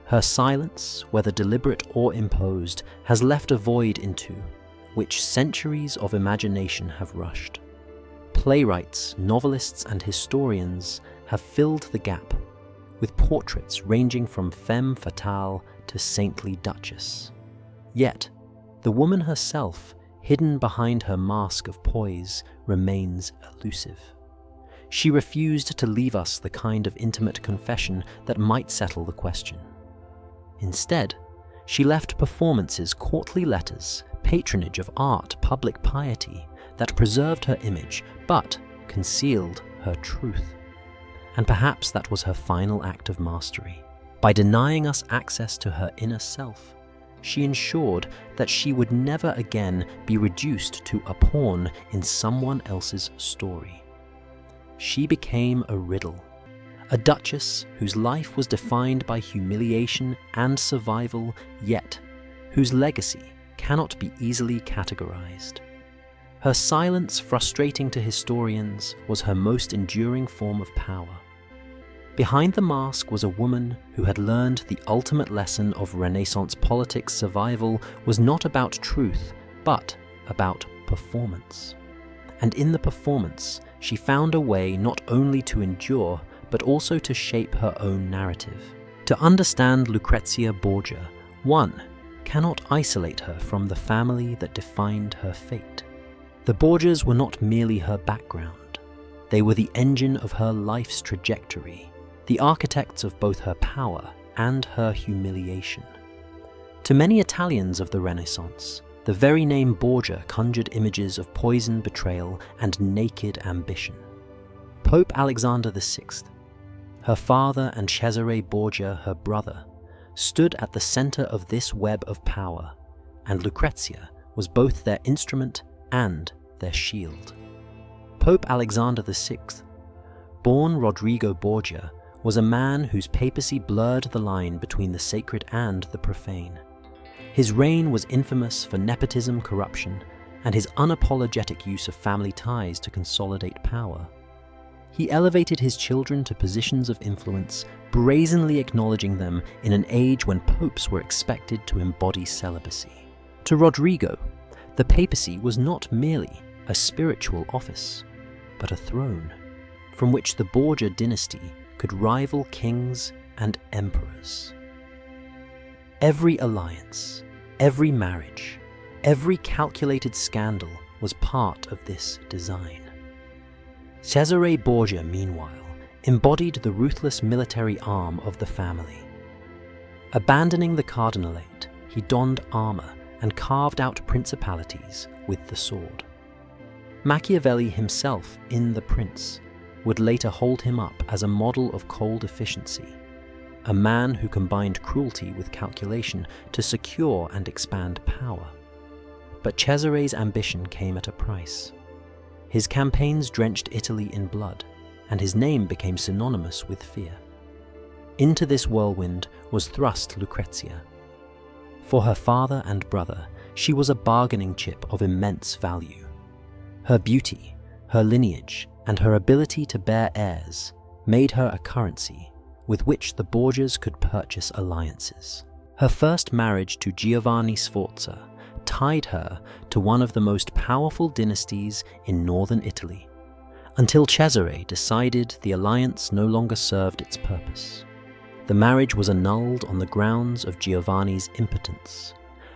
Her silence, whether deliberate or imposed, has left a void into which centuries of imagination have rushed. Playwrights, novelists, and historians have filled the gap with portraits ranging from femme fatale to saintly duchess. Yet, the woman herself, hidden behind her mask of poise, remains elusive. She refused to leave us the kind of intimate confession that might settle the question. Instead, she left performances, courtly letters, patronage of art, public piety, that preserved her image, but concealed her truth. And perhaps that was her final act of mastery. By denying us access to her inner self, she ensured that she would never again be reduced to a pawn in someone else's story. She became a riddle, a duchess whose life was defined by humiliation and survival, yet whose legacy cannot be easily categorized. Her silence, frustrating to historians, was her most enduring form of power. Behind the mask was a woman who had learned the ultimate lesson of Renaissance politics. Survival was not about truth, but about performance. And in the performance, she found a way not only to endure, but also to shape her own narrative. To understand Lucrezia Borgia, one cannot isolate her from the family that defined her fate. The Borgias were not merely her background. They were the engine of her life's trajectory, the architects of both her power and her humiliation. To many Italians of the Renaissance, the very name Borgia conjured images of poison, betrayal, and naked ambition. Pope Alexander VI, her father, and Cesare Borgia, her brother, stood at the center of this web of power, and Lucrezia was both their instrument and their shield. Pope Alexander VI, born Rodrigo Borgia, was a man whose papacy blurred the line between the sacred and the profane. His reign was infamous for nepotism, corruption, and his unapologetic use of family ties to consolidate power. He elevated his children to positions of influence, brazenly acknowledging them in an age when popes were expected to embody celibacy. To Rodrigo, the papacy was not merely a spiritual office, but a throne from which the Borgia dynasty could rival kings and emperors. Every alliance, every marriage, every calculated scandal was part of this design. Cesare Borgia, meanwhile, embodied the ruthless military arm of the family. Abandoning the cardinalate, he donned armor and carved out principalities with the sword. Machiavelli himself, in The Prince, would later hold him up as a model of cold efficiency, a man who combined cruelty with calculation to secure and expand power. But Cesare's ambition came at a price. His campaigns drenched Italy in blood, and his name became synonymous with fear. Into this whirlwind was thrust Lucrezia. For her father and brother, she was a bargaining chip of immense value. Her beauty, her lineage, and her ability to bear heirs made her a currency with which the Borgias could purchase alliances. Her first marriage to Giovanni Sforza tied her to one of the most powerful dynasties in northern Italy, until Cesare decided the alliance no longer served its purpose. The marriage was annulled on the grounds of Giovanni's impotence,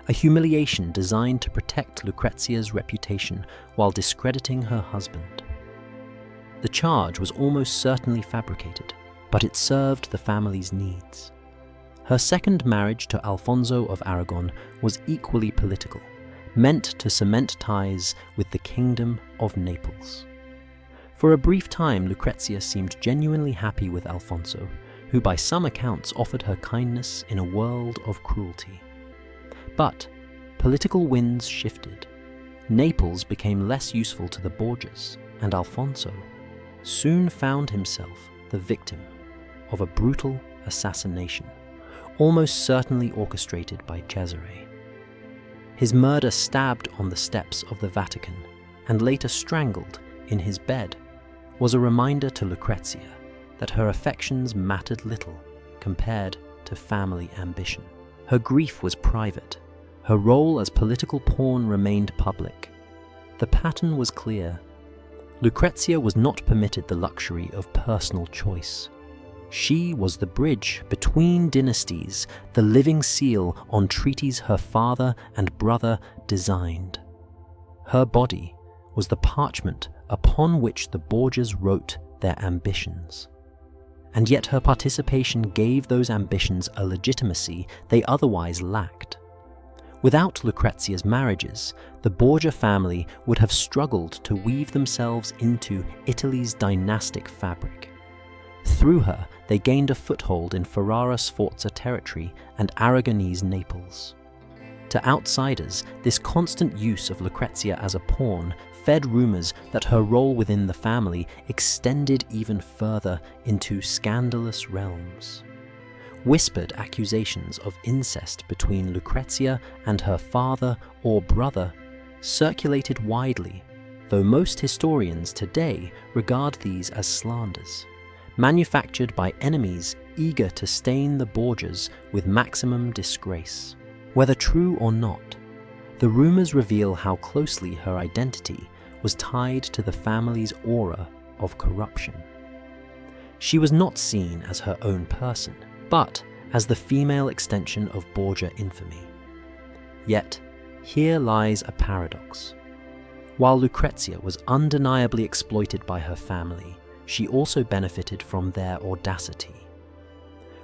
a humiliation designed to protect Lucrezia's reputation while discrediting her husband. The charge was almost certainly fabricated, but it served the family's needs. Her second marriage to Alfonso of Aragon was equally political, meant to cement ties with the Kingdom of Naples. For a brief time, Lucrezia seemed genuinely happy with Alfonso, who by some accounts offered her kindness in a world of cruelty. But political winds shifted. Naples became less useful to the Borgias, and Alfonso soon found himself the victim of a brutal assassination, almost certainly orchestrated by Cesare. His murder, stabbed on the steps of the Vatican and later strangled in his bed, was a reminder to Lucrezia that her affections mattered little compared to family ambition. Her grief was private. Her role as political pawn remained public. The pattern was clear. Lucrezia was not permitted the luxury of personal choice. She was the bridge between dynasties, the living seal on treaties her father and brother designed. Her body was the parchment upon which the Borgias wrote their ambitions. And yet her participation gave those ambitions a legitimacy they otherwise lacked. Without Lucrezia's marriages, the Borgia family would have struggled to weave themselves into Italy's dynastic fabric. Through her, they gained a foothold in Ferrara-Sforza territory and Aragonese Naples. To outsiders, this constant use of Lucrezia as a pawn fed rumors that her role within the family extended even further into scandalous realms. Whispered accusations of incest between Lucrezia and her father or brother circulated widely, though most historians today regard these as slanders, manufactured by enemies eager to stain the Borgias with maximum disgrace. Whether true or not, the rumors reveal how closely her identity was tied to the family's aura of corruption. She was not seen as her own person, but as the female extension of Borgia infamy. Yet, here lies a paradox. While Lucrezia was undeniably exploited by her family, she also benefited from their audacity.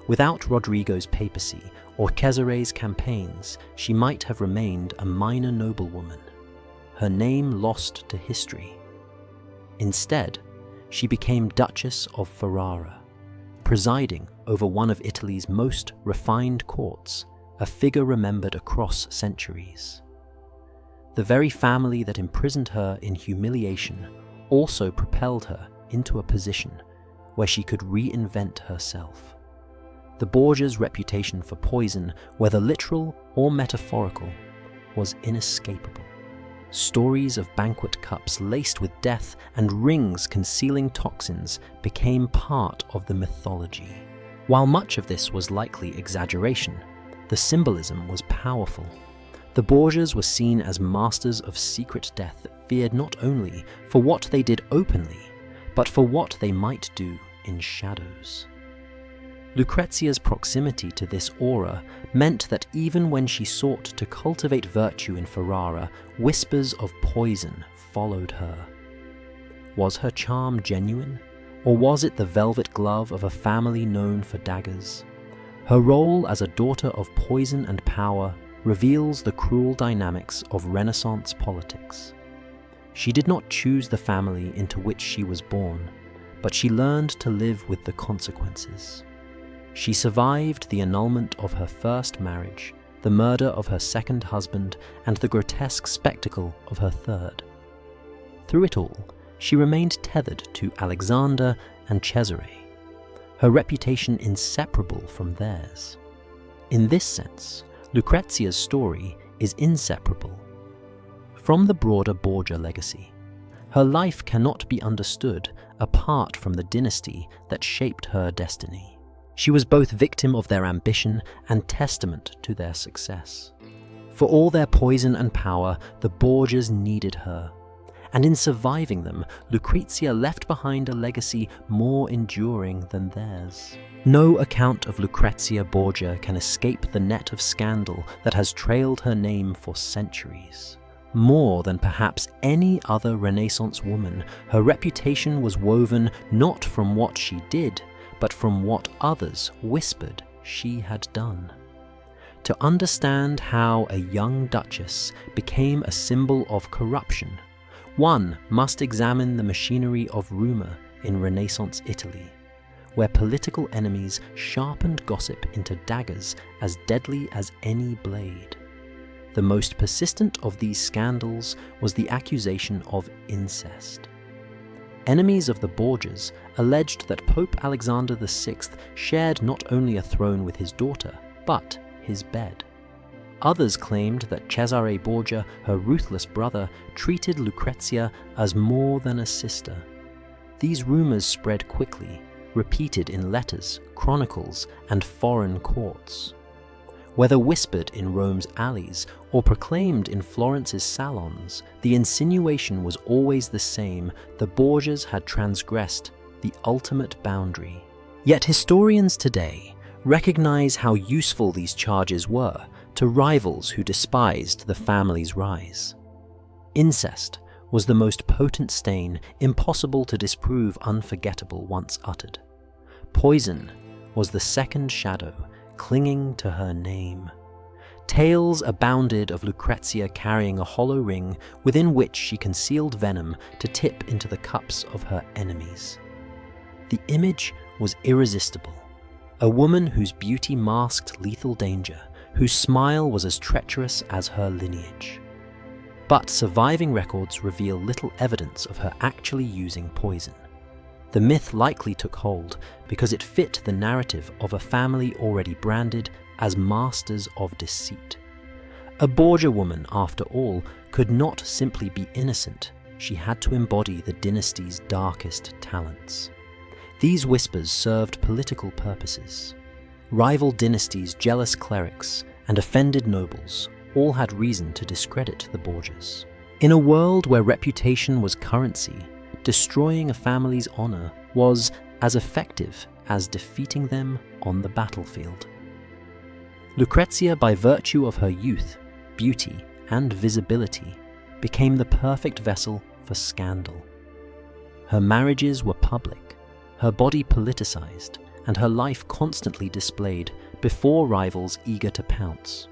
Without Rodrigo's papacy or Cesare's campaigns, she might have remained a minor noblewoman, her name lost to history. Instead, she became Duchess of Ferrara, presiding over one of Italy's most refined courts, a figure remembered across centuries. The very family that imprisoned her in humiliation also propelled her into a position where she could reinvent herself. The Borgia's reputation for poison, whether literal or metaphorical, was inescapable. Stories of banquet cups laced with death and rings concealing toxins became part of the mythology. While much of this was likely exaggeration, the symbolism was powerful. The Borgias were seen as masters of secret death that feared not only for what they did openly, but for what they might do in shadows. Lucrezia's proximity to this aura meant that even when she sought to cultivate virtue in Ferrara, whispers of poison followed her. Was her charm genuine, or was it the velvet glove of a family known for daggers? Her role as a daughter of poison and power reveals the cruel dynamics of Renaissance politics. She did not choose the family into which she was born, but she learned to live with the consequences. She survived the annulment of her first marriage, the murder of her second husband, and the grotesque spectacle of her third. Through it all, she remained tethered to Alexander and Cesare. her reputation inseparable from theirs. In this sense, Lucrezia's story is inseparable from the broader Borgia legacy. Her life cannot be understood apart from the dynasty that shaped her destiny. She was both victim of their ambition and testament to their success. For all their poison and power, the Borgias needed her. And in surviving them, Lucrezia left behind a legacy more enduring than theirs. No account of Lucrezia Borgia can escape the net of scandal that has trailed her name for centuries. More than perhaps any other Renaissance woman, her reputation was woven not from what she did, but from what others whispered she had done. To understand how a young duchess became a symbol of corruption, one must examine the machinery of rumour in Renaissance Italy, where political enemies sharpened gossip into daggers as deadly as any blade. The most persistent of these scandals was the accusation of incest. Enemies of the Borgias alleged that Pope Alexander VI shared not only a throne with his daughter, but his bed. Others claimed that Cesare Borgia, her ruthless brother, treated Lucrezia as more than a sister. These rumors spread quickly, repeated in letters, chronicles, and foreign courts. Whether whispered in Rome's alleys or proclaimed in Florence's salons, the insinuation was always the same: the Borgias had transgressed the ultimate boundary. Yet historians today recognize how useful these charges were to rivals who despised the family's rise. Incest was the most potent stain, impossible to disprove, unforgettable once uttered. Poison was the second shadow, clinging to her name. Tales abounded of Lucrezia carrying a hollow ring within which she concealed venom to tip into the cups of her enemies. The image was irresistible. A woman whose beauty masked lethal danger, whose smile was as treacherous as her lineage. But surviving records reveal little evidence of her actually using poison. The myth likely took hold because it fit the narrative of a family already branded as masters of deceit. A Borgia woman, after all, could not simply be innocent. She had to embody the dynasty's darkest talents. These whispers served political purposes. Rival dynasties, jealous clerics, and offended nobles all had reason to discredit the Borgias. In a world where reputation was currency, destroying a family's honor was as effective as defeating them on the battlefield. Lucrezia, by virtue of her youth, beauty, and visibility, became the perfect vessel for scandal. Her marriages were public, her body politicized, and her life constantly displayed before rivals eager to pounce.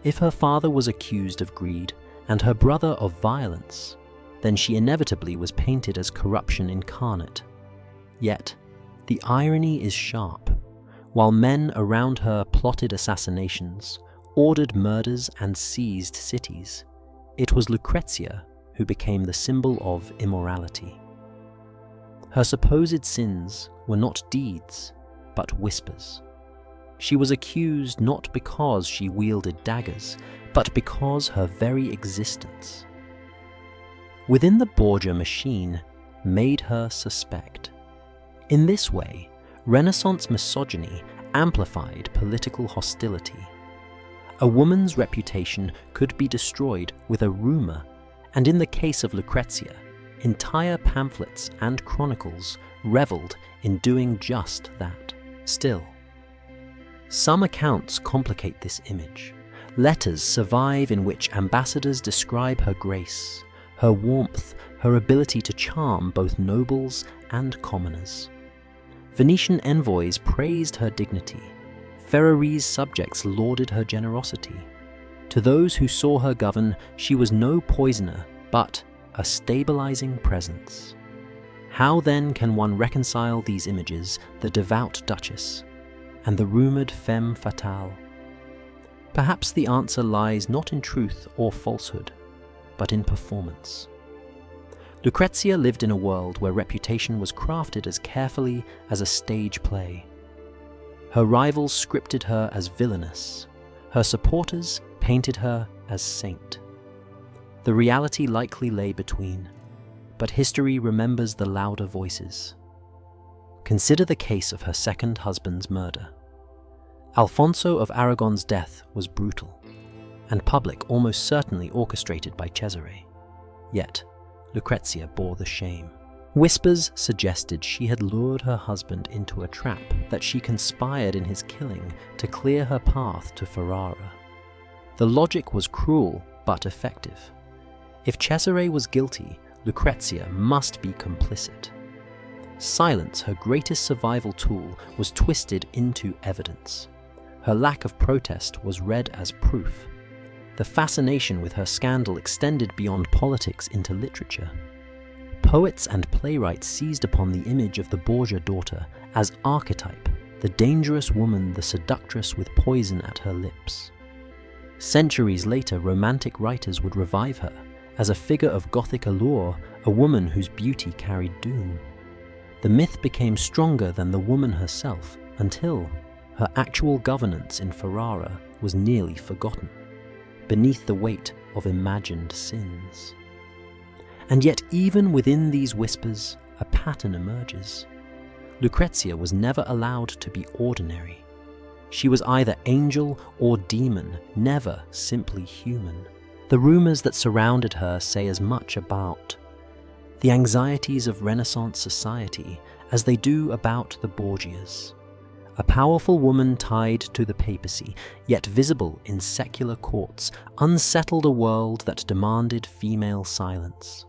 If her father was accused of greed and her brother of violence, then she inevitably was painted as corruption incarnate. Yet, the irony is sharp. While men around her plotted assassinations, ordered murders, and seized cities, it was Lucrezia who became the symbol of immorality. Her supposed sins were not deeds, but whispers. She was accused not because she wielded daggers, but because her very existence within the Borgia machine made her suspect. In this way, Renaissance misogyny amplified political hostility. A woman's reputation could be destroyed with a rumor, and in the case of Lucrezia, entire pamphlets and chronicles reveled in doing just that. Still, some accounts complicate this image. Letters survive in which ambassadors describe her grace, her warmth, her ability to charm both nobles and commoners. Venetian envoys praised her dignity. Ferrarese subjects lauded her generosity. To those who saw her govern, she was no poisoner, but a stabilizing presence. How then can one reconcile these images, the devout duchess and the rumored femme fatale? Perhaps the answer lies not in truth or falsehood, but in performance. Lucrezia lived in a world where reputation was crafted as carefully as a stage play. Her rivals scripted her as villainous. Her supporters painted her as saint. The reality likely lay between, but history remembers the louder voices. Consider the case of her second husband's murder. Alfonso of Aragon's death was brutal, and public almost certainly orchestrated by Cesare. Yet, Lucrezia bore the shame. Whispers suggested she had lured her husband into a trap, that she conspired in his killing to clear her path to Ferrara. The logic was cruel but effective. If Cesare was guilty, Lucrezia must be complicit. Silence, her greatest survival tool, was twisted into evidence. Her lack of protest was read as proof. The fascination with her scandal extended beyond politics into literature. Poets and playwrights seized upon the image of the Borgia daughter as archetype, the dangerous woman, the seductress with poison at her lips. Centuries later, romantic writers would revive her as a figure of Gothic allure, a woman whose beauty carried doom. The myth became stronger than the woman herself until her actual governance in Ferrara was nearly forgotten, beneath the weight of imagined sins. And yet even within these whispers, a pattern emerges. Lucrezia was never allowed to be ordinary. She was either angel or demon, never simply human. The rumors that surrounded her say as much about the anxieties of Renaissance society as they do about the Borgias. A powerful woman tied to the papacy, yet visible in secular courts, unsettled a world that demanded female silence.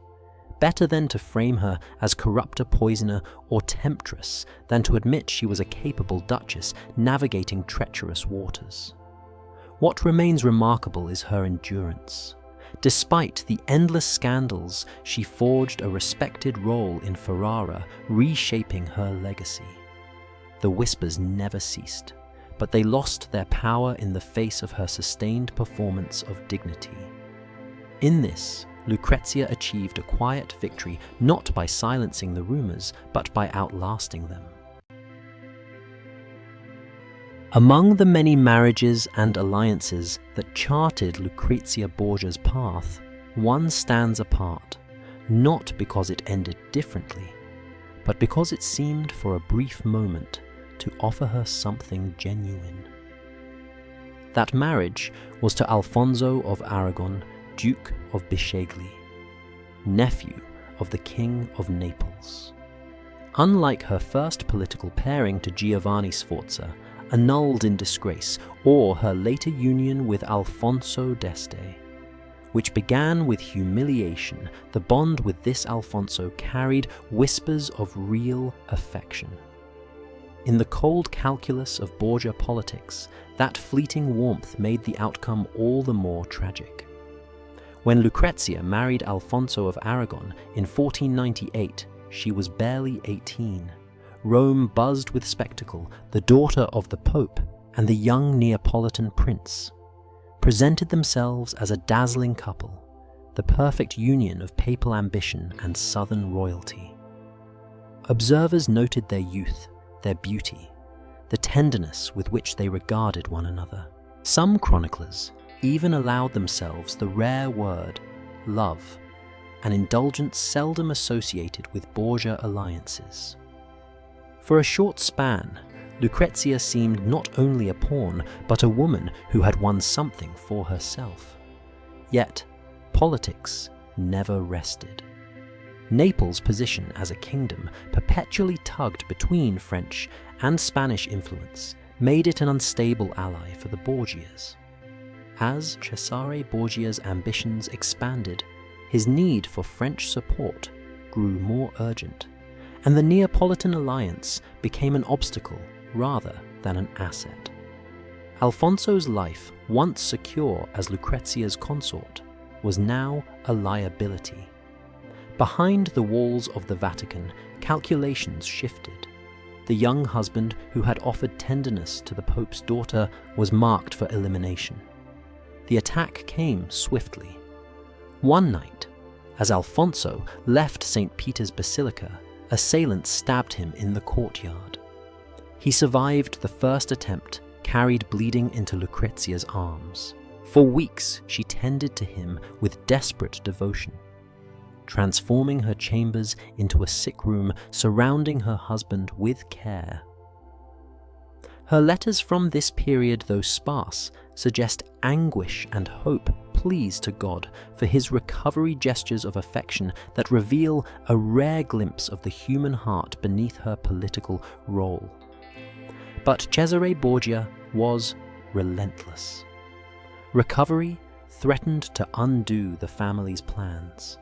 Better then to frame her as corrupter, poisoner, or temptress than to admit she was a capable duchess navigating treacherous waters. What remains remarkable is her endurance. Despite the endless scandals, she forged a respected role in Ferrara, reshaping her legacy. The whispers never ceased, but they lost their power in the face of her sustained performance of dignity. In this, Lucrezia achieved a quiet victory not by silencing the rumors, but by outlasting them. Among the many marriages and alliances that charted Lucrezia Borgia's path, one stands apart, not because it ended differently, but because it seemed for a brief moment to offer her something genuine. That marriage was to Alfonso of Aragon, Duke of Bisceglie, nephew of the King of Naples. Unlike her first political pairing to Giovanni Sforza, annulled in disgrace, or her later union with Alfonso d'Este, which began with humiliation, the bond with this Alfonso carried whispers of real affection. In the cold calculus of Borgia politics, that fleeting warmth made the outcome all the more tragic. When Lucrezia married Alfonso of Aragon in 1498, she was barely 18. Rome buzzed with spectacle. The daughter of the Pope and the young Neapolitan prince presented themselves as a dazzling couple, the perfect union of papal ambition and southern royalty. Observers noted their youth, their beauty, the tenderness with which they regarded one another. Some chroniclers even allowed themselves the rare word love, an indulgence seldom associated with Borgia alliances. For a short span, Lucrezia seemed not only a pawn, but a woman who had won something for herself. Yet, politics never rested. Naples' position as a kingdom, perpetually tugged between French and Spanish influence, made it an unstable ally for the Borgias. As Cesare Borgia's ambitions expanded, his need for French support grew more urgent, and the Neapolitan alliance became an obstacle rather than an asset. Alfonso's life, once secure as Lucrezia's consort, was now a liability. Behind the walls of the Vatican, calculations shifted. The young husband who had offered tenderness to the Pope's daughter was marked for elimination. The attack came swiftly. One night, As Alfonso left St. Peter's Basilica, assailants stabbed him in the courtyard. He survived the first attempt, carried bleeding into Lucrezia's arms. For weeks, she tended to him with desperate devotion, transforming her chambers into a sick room, surrounding her husband with care. Her letters from this period, though sparse, suggest anguish and hope, pleas to God for his recovery gestures of affection that reveal a rare glimpse of the human heart beneath her political role. But Cesare Borgia was relentless. Recovery threatened to undo the family's plans.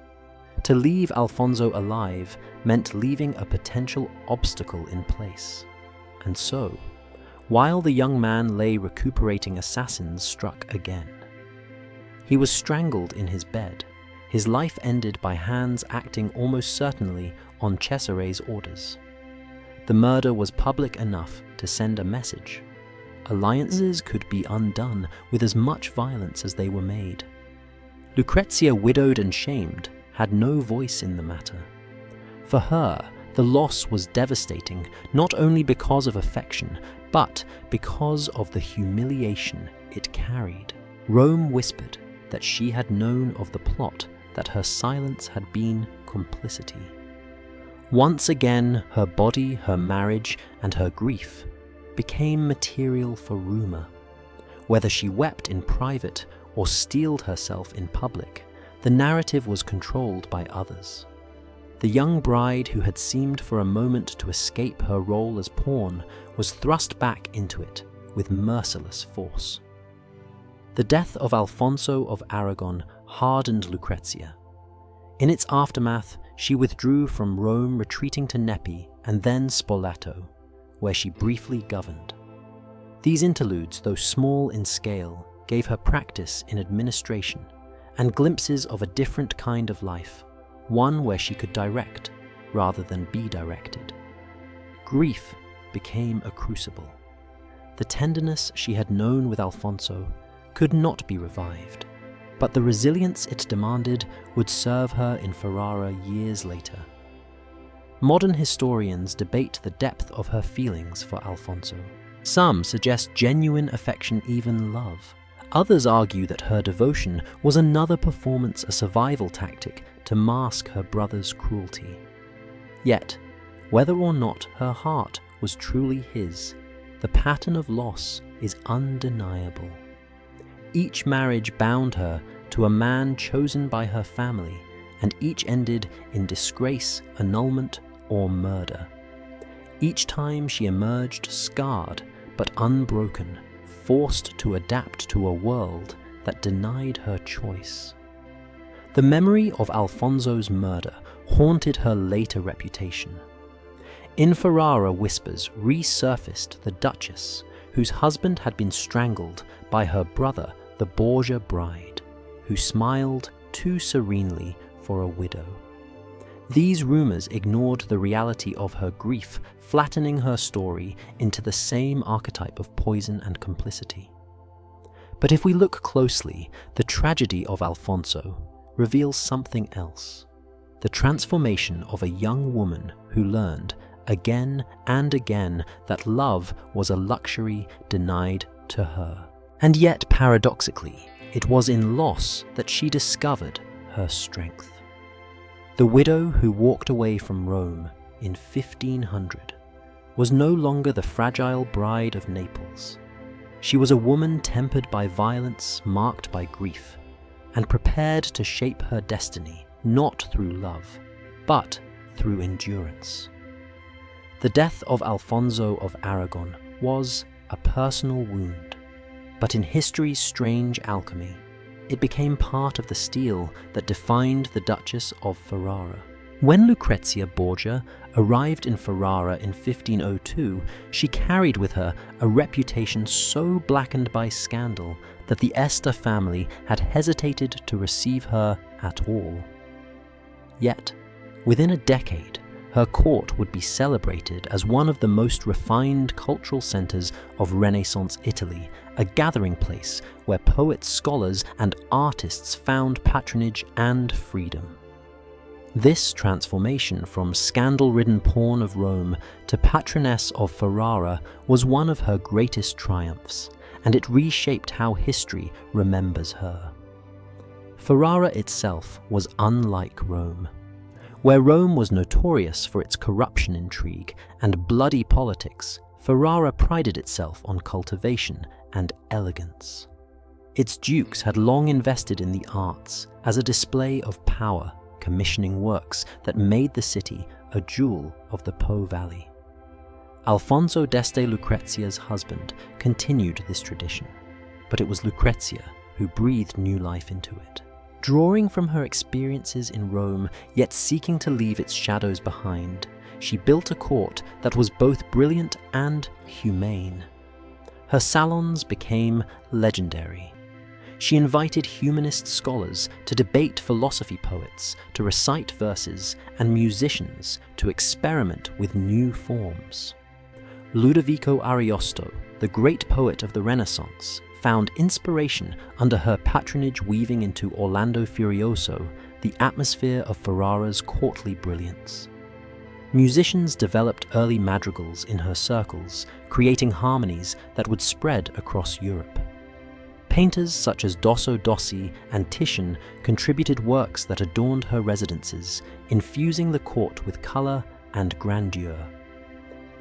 To leave Alfonso alive meant leaving a potential obstacle in place. And so, while the young man lay recuperating, assassins struck again. He was strangled in his bed, his life ended by hands acting almost certainly on Cesare's orders. The murder was public enough to send a message. Alliances could be undone with as much violence as they were made. Lucrezia, widowed and shamed, had no voice in the matter. For her, the loss was devastating, not only because of affection, but because of the humiliation it carried. Rome whispered that she had known of the plot, that her silence had been complicity. Once again, her body, her marriage, and her grief became material for rumor. Whether she wept in private or steeled herself in public, the narrative was controlled by others. The young bride who had seemed for a moment to escape her role as pawn was thrust back into it with merciless force. The death of Alfonso of Aragon hardened Lucrezia. In its aftermath, she withdrew from Rome, retreating to Nepi and then Spoleto, where she briefly governed. These interludes, though small in scale, gave her practice in administration and glimpses of a different kind of life, one where she could direct rather than be directed. Grief became a crucible. The tenderness she had known with Alfonso could not be revived, but the resilience it demanded would serve her in Ferrara years later. Modern historians debate the depth of her feelings for Alfonso. Some suggest genuine affection, even love. Others argue that her devotion was another performance, a survival tactic to mask her brother's cruelty. Yet, whether or not her heart was truly his, the pattern of loss is undeniable. Each marriage bound her to a man chosen by her family, and each ended in disgrace, annulment, or murder. Each time she emerged scarred but unbroken, forced to adapt to a world that denied her choice. The memory of Alfonso's murder haunted her later reputation. In Ferrara whispers resurfaced the duchess, whose husband had been strangled by her brother, the Borgia bride, who smiled too serenely for a widow. These rumors ignored the reality of her grief, flattening her story into the same archetype of poison and complicity. But if we look closely, the tragedy of Alfonso reveals something else. The transformation of a young woman who learned again and again that love was a luxury denied to her. And yet, paradoxically, it was in loss that she discovered her strength. The widow who walked away from Rome in 1500 was no longer the fragile bride of Naples. She was a woman tempered by violence, marked by grief, and prepared to shape her destiny not through love, but through endurance. The death of Alfonso of Aragon was a personal wound, but in history's strange alchemy, it became part of the steel that defined the Duchess of Ferrara. When Lucrezia Borgia arrived in Ferrara in 1502, she carried with her a reputation so blackened by scandal that the Este family had hesitated to receive her at all. Yet, within a decade, her court would be celebrated as one of the most refined cultural centers of Renaissance Italy, a gathering place where poets, scholars, and artists found patronage and freedom. This transformation from scandal-ridden pawn of Rome to patroness of Ferrara was one of her greatest triumphs, and it reshaped how history remembers her. Ferrara itself was unlike Rome. Where Rome was notorious for its corruption intrigue and bloody politics, Ferrara prided itself on cultivation and elegance. Its dukes had long invested in the arts as a display of power, commissioning works that made the city a jewel of the Po Valley. Alfonso d'Este Lucrezia's husband continued this tradition, but it was Lucrezia who breathed new life into it. Drawing from her experiences in Rome, yet seeking to leave its shadows behind, she built a court that was both brilliant and humane. Her salons became legendary. She invited humanist scholars to debate philosophy poets, to recite verses, and musicians to experiment with new forms. Ludovico Ariosto, the great poet of the Renaissance, found inspiration under her patronage, weaving into Orlando Furioso the atmosphere of Ferrara's courtly brilliance. Musicians developed early madrigals in her circles, creating harmonies that would spread across Europe. Painters such as Dosso Dossi and Titian contributed works that adorned her residences, infusing the court with color and grandeur.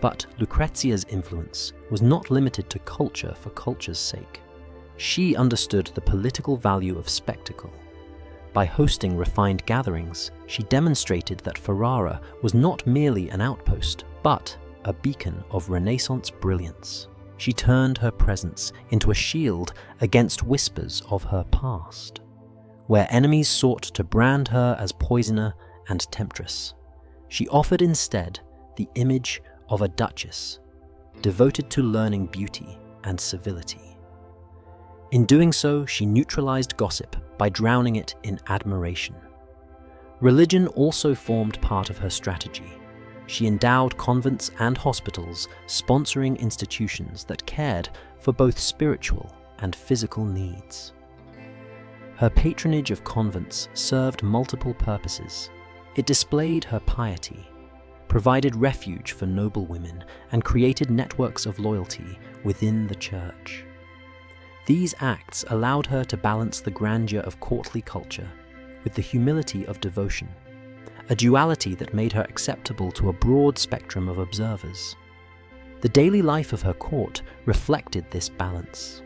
But Lucrezia's influence was not limited to culture for culture's sake. She understood the political value of spectacle. By hosting refined gatherings, she demonstrated that Ferrara was not merely an outpost, but a beacon of Renaissance brilliance. She turned her presence into a shield against whispers of her past, where enemies sought to brand her as poisoner and temptress. She offered instead the image of a duchess, devoted to learning beauty and civility. In doing so, she neutralized gossip by drowning it in admiration. Religion also formed part of her strategy. She endowed convents and hospitals, sponsoring institutions that cared for both spiritual and physical needs. Her patronage of convents served multiple purposes. It displayed her piety, provided refuge for noble women, and created networks of loyalty within the church. These acts allowed her to balance the grandeur of courtly culture with the humility of devotion, a duality that made her acceptable to a broad spectrum of observers. The daily life of her court reflected this balance.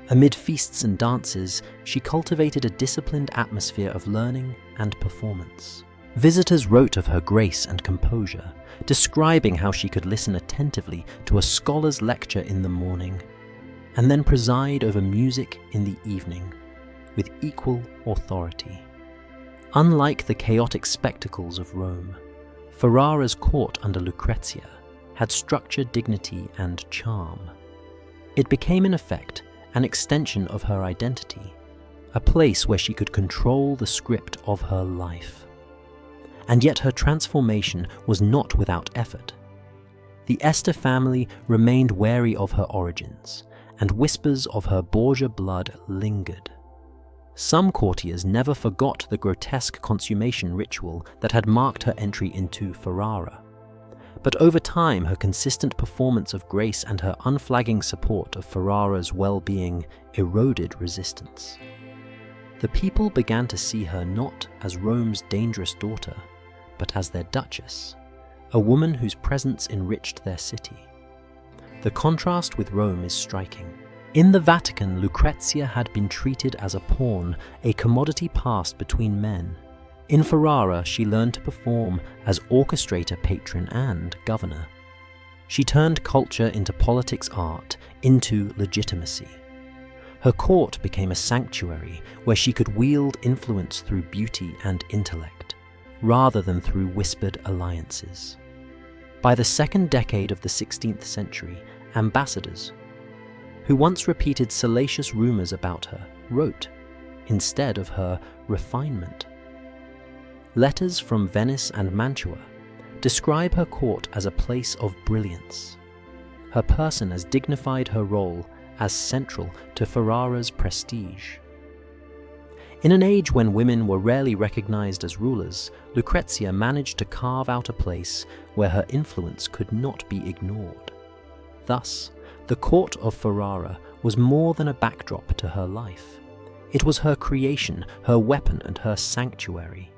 Amid feasts and dances, she cultivated a disciplined atmosphere of learning and performance. Visitors wrote of her grace and composure, describing how she could listen attentively to a scholar's lecture in the morning, and then preside over music in the evening, with equal authority. Unlike the chaotic spectacles of Rome, Ferrara's court under Lucrezia had structure, dignity, and charm. It became, in effect, an extension of her identity, a place where she could control the script of her life. And yet her transformation was not without effort. The Este family remained wary of her origins, and whispers of her Borgia blood lingered. Some courtiers never forgot the grotesque consummation ritual that had marked her entry into Ferrara. But over time, her consistent performance of grace and her unflagging support of Ferrara's well-being eroded resistance. The people began to see her not as Rome's dangerous daughter, but as their duchess, a woman whose presence enriched their city. The contrast with Rome is striking. In the Vatican, Lucrezia had been treated as a pawn, a commodity passed between men. In Ferrara, she learned to perform as orchestrator, patron, and governor. She turned culture into politics, art into legitimacy. Her court became a sanctuary where she could wield influence through beauty and intellect, rather than through whispered alliances. By the second decade of the 16th century, ambassadors, who once repeated salacious rumors about her, wrote, instead of her refinement. Letters from Venice and Mantua describe her court as a place of brilliance. Her person has dignified her role as central to Ferrara's prestige. In an age when women were rarely recognized as rulers, Lucrezia managed to carve out a place where her influence could not be ignored. Thus, the court of Ferrara was more than a backdrop to her life. It was her creation, her weapon, and her sanctuary.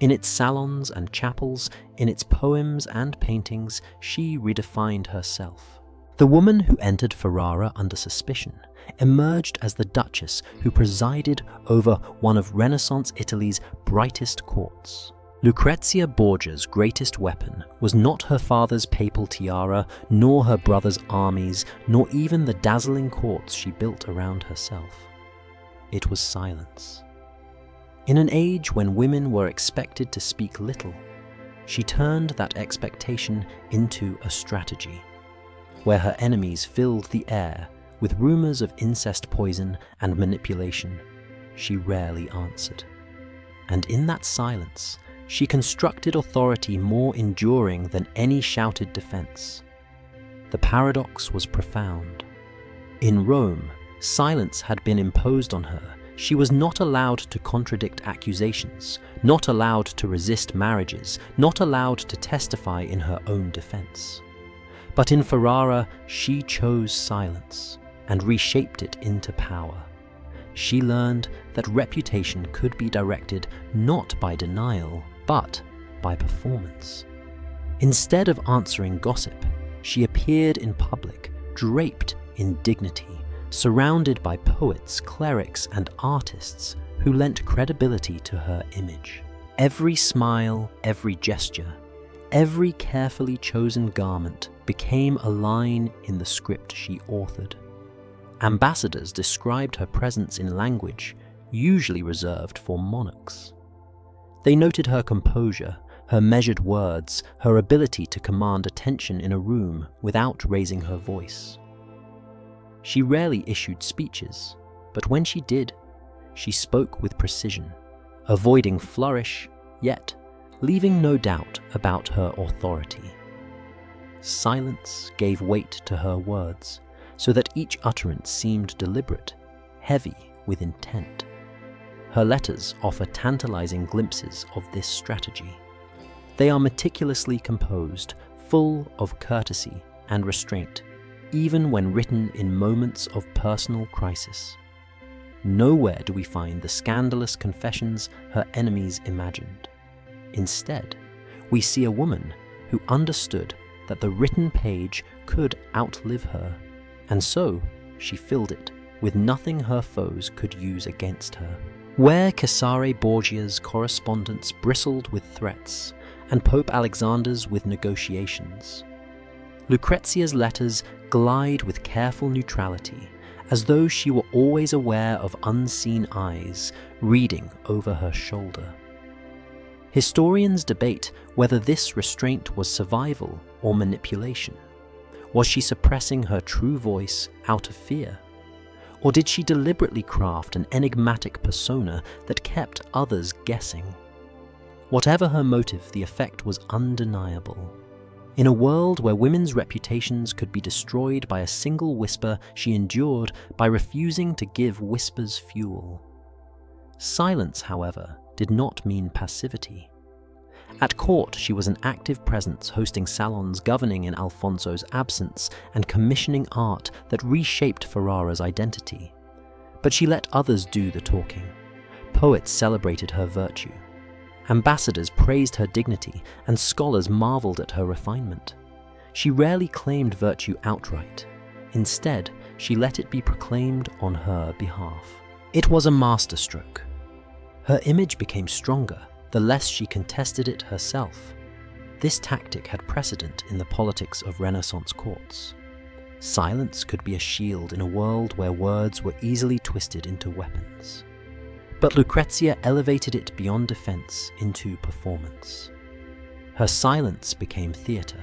In its salons and chapels, in its poems and paintings, she redefined herself. The woman who entered Ferrara under suspicion emerged as the duchess who presided over one of Renaissance Italy's brightest courts. Lucrezia Borgia's greatest weapon was not her father's papal tiara, nor her brother's armies, nor even the dazzling courts she built around herself. It was silence. In an age when women were expected to speak little, she turned that expectation into a strategy. Where her enemies filled the air with rumors of incest poison and manipulation, she rarely answered. And in that silence, she constructed authority more enduring than any shouted defense. The paradox was profound. In Rome, silence had been imposed on her. She was not allowed to contradict accusations, not allowed to resist marriages, not allowed to testify in her own defense. But in Ferrara, she chose silence and reshaped it into power. She learned that reputation could be directed not by denial, but by performance. Instead of answering gossip, she appeared in public, draped in dignity, surrounded by poets, clerics, and artists who lent credibility to her image. Every smile, every gesture, every carefully chosen garment became a line in the script she authored. Ambassadors described her presence in language usually reserved for monarchs. They noted her composure, her measured words, her ability to command attention in a room without raising her voice. She rarely issued speeches, but when she did, she spoke with precision, avoiding flourish, yet leaving no doubt about her authority. Silence gave weight to her words, so that each utterance seemed deliberate, heavy with intent. Her letters offer tantalizing glimpses of this strategy. They are meticulously composed, full of courtesy and restraint, even when written in moments of personal crisis. Nowhere do we find the scandalous confessions her enemies imagined. Instead, we see a woman who understood that the written page could outlive her, and so she filled it with nothing her foes could use against her. Where Cesare Borgia's correspondence bristled with threats, and Pope Alexander's with negotiations, Lucrezia's letters glide with careful neutrality, as though she were always aware of unseen eyes reading over her shoulder. Historians debate whether this restraint was survival or manipulation. Was she suppressing her true voice out of fear? Or did she deliberately craft an enigmatic persona that kept others guessing? Whatever her motive, the effect was undeniable. In a world where women's reputations could be destroyed by a single whisper, she endured by refusing to give whispers fuel. Silence, however, did not mean passivity. At court, she was an active presence, hosting salons, governing in Alfonso's absence, and commissioning art that reshaped Ferrara's identity. But she let others do the talking. Poets celebrated her virtue. Ambassadors praised her dignity, and scholars marveled at her refinement. She rarely claimed virtue outright. Instead, she let it be proclaimed on her behalf. It was a masterstroke. Her image became stronger the less she contested it herself. This tactic had precedent in the politics of Renaissance courts. Silence could be a shield in a world where words were easily twisted into weapons. But Lucrezia elevated it beyond defense into performance. Her silence became theater.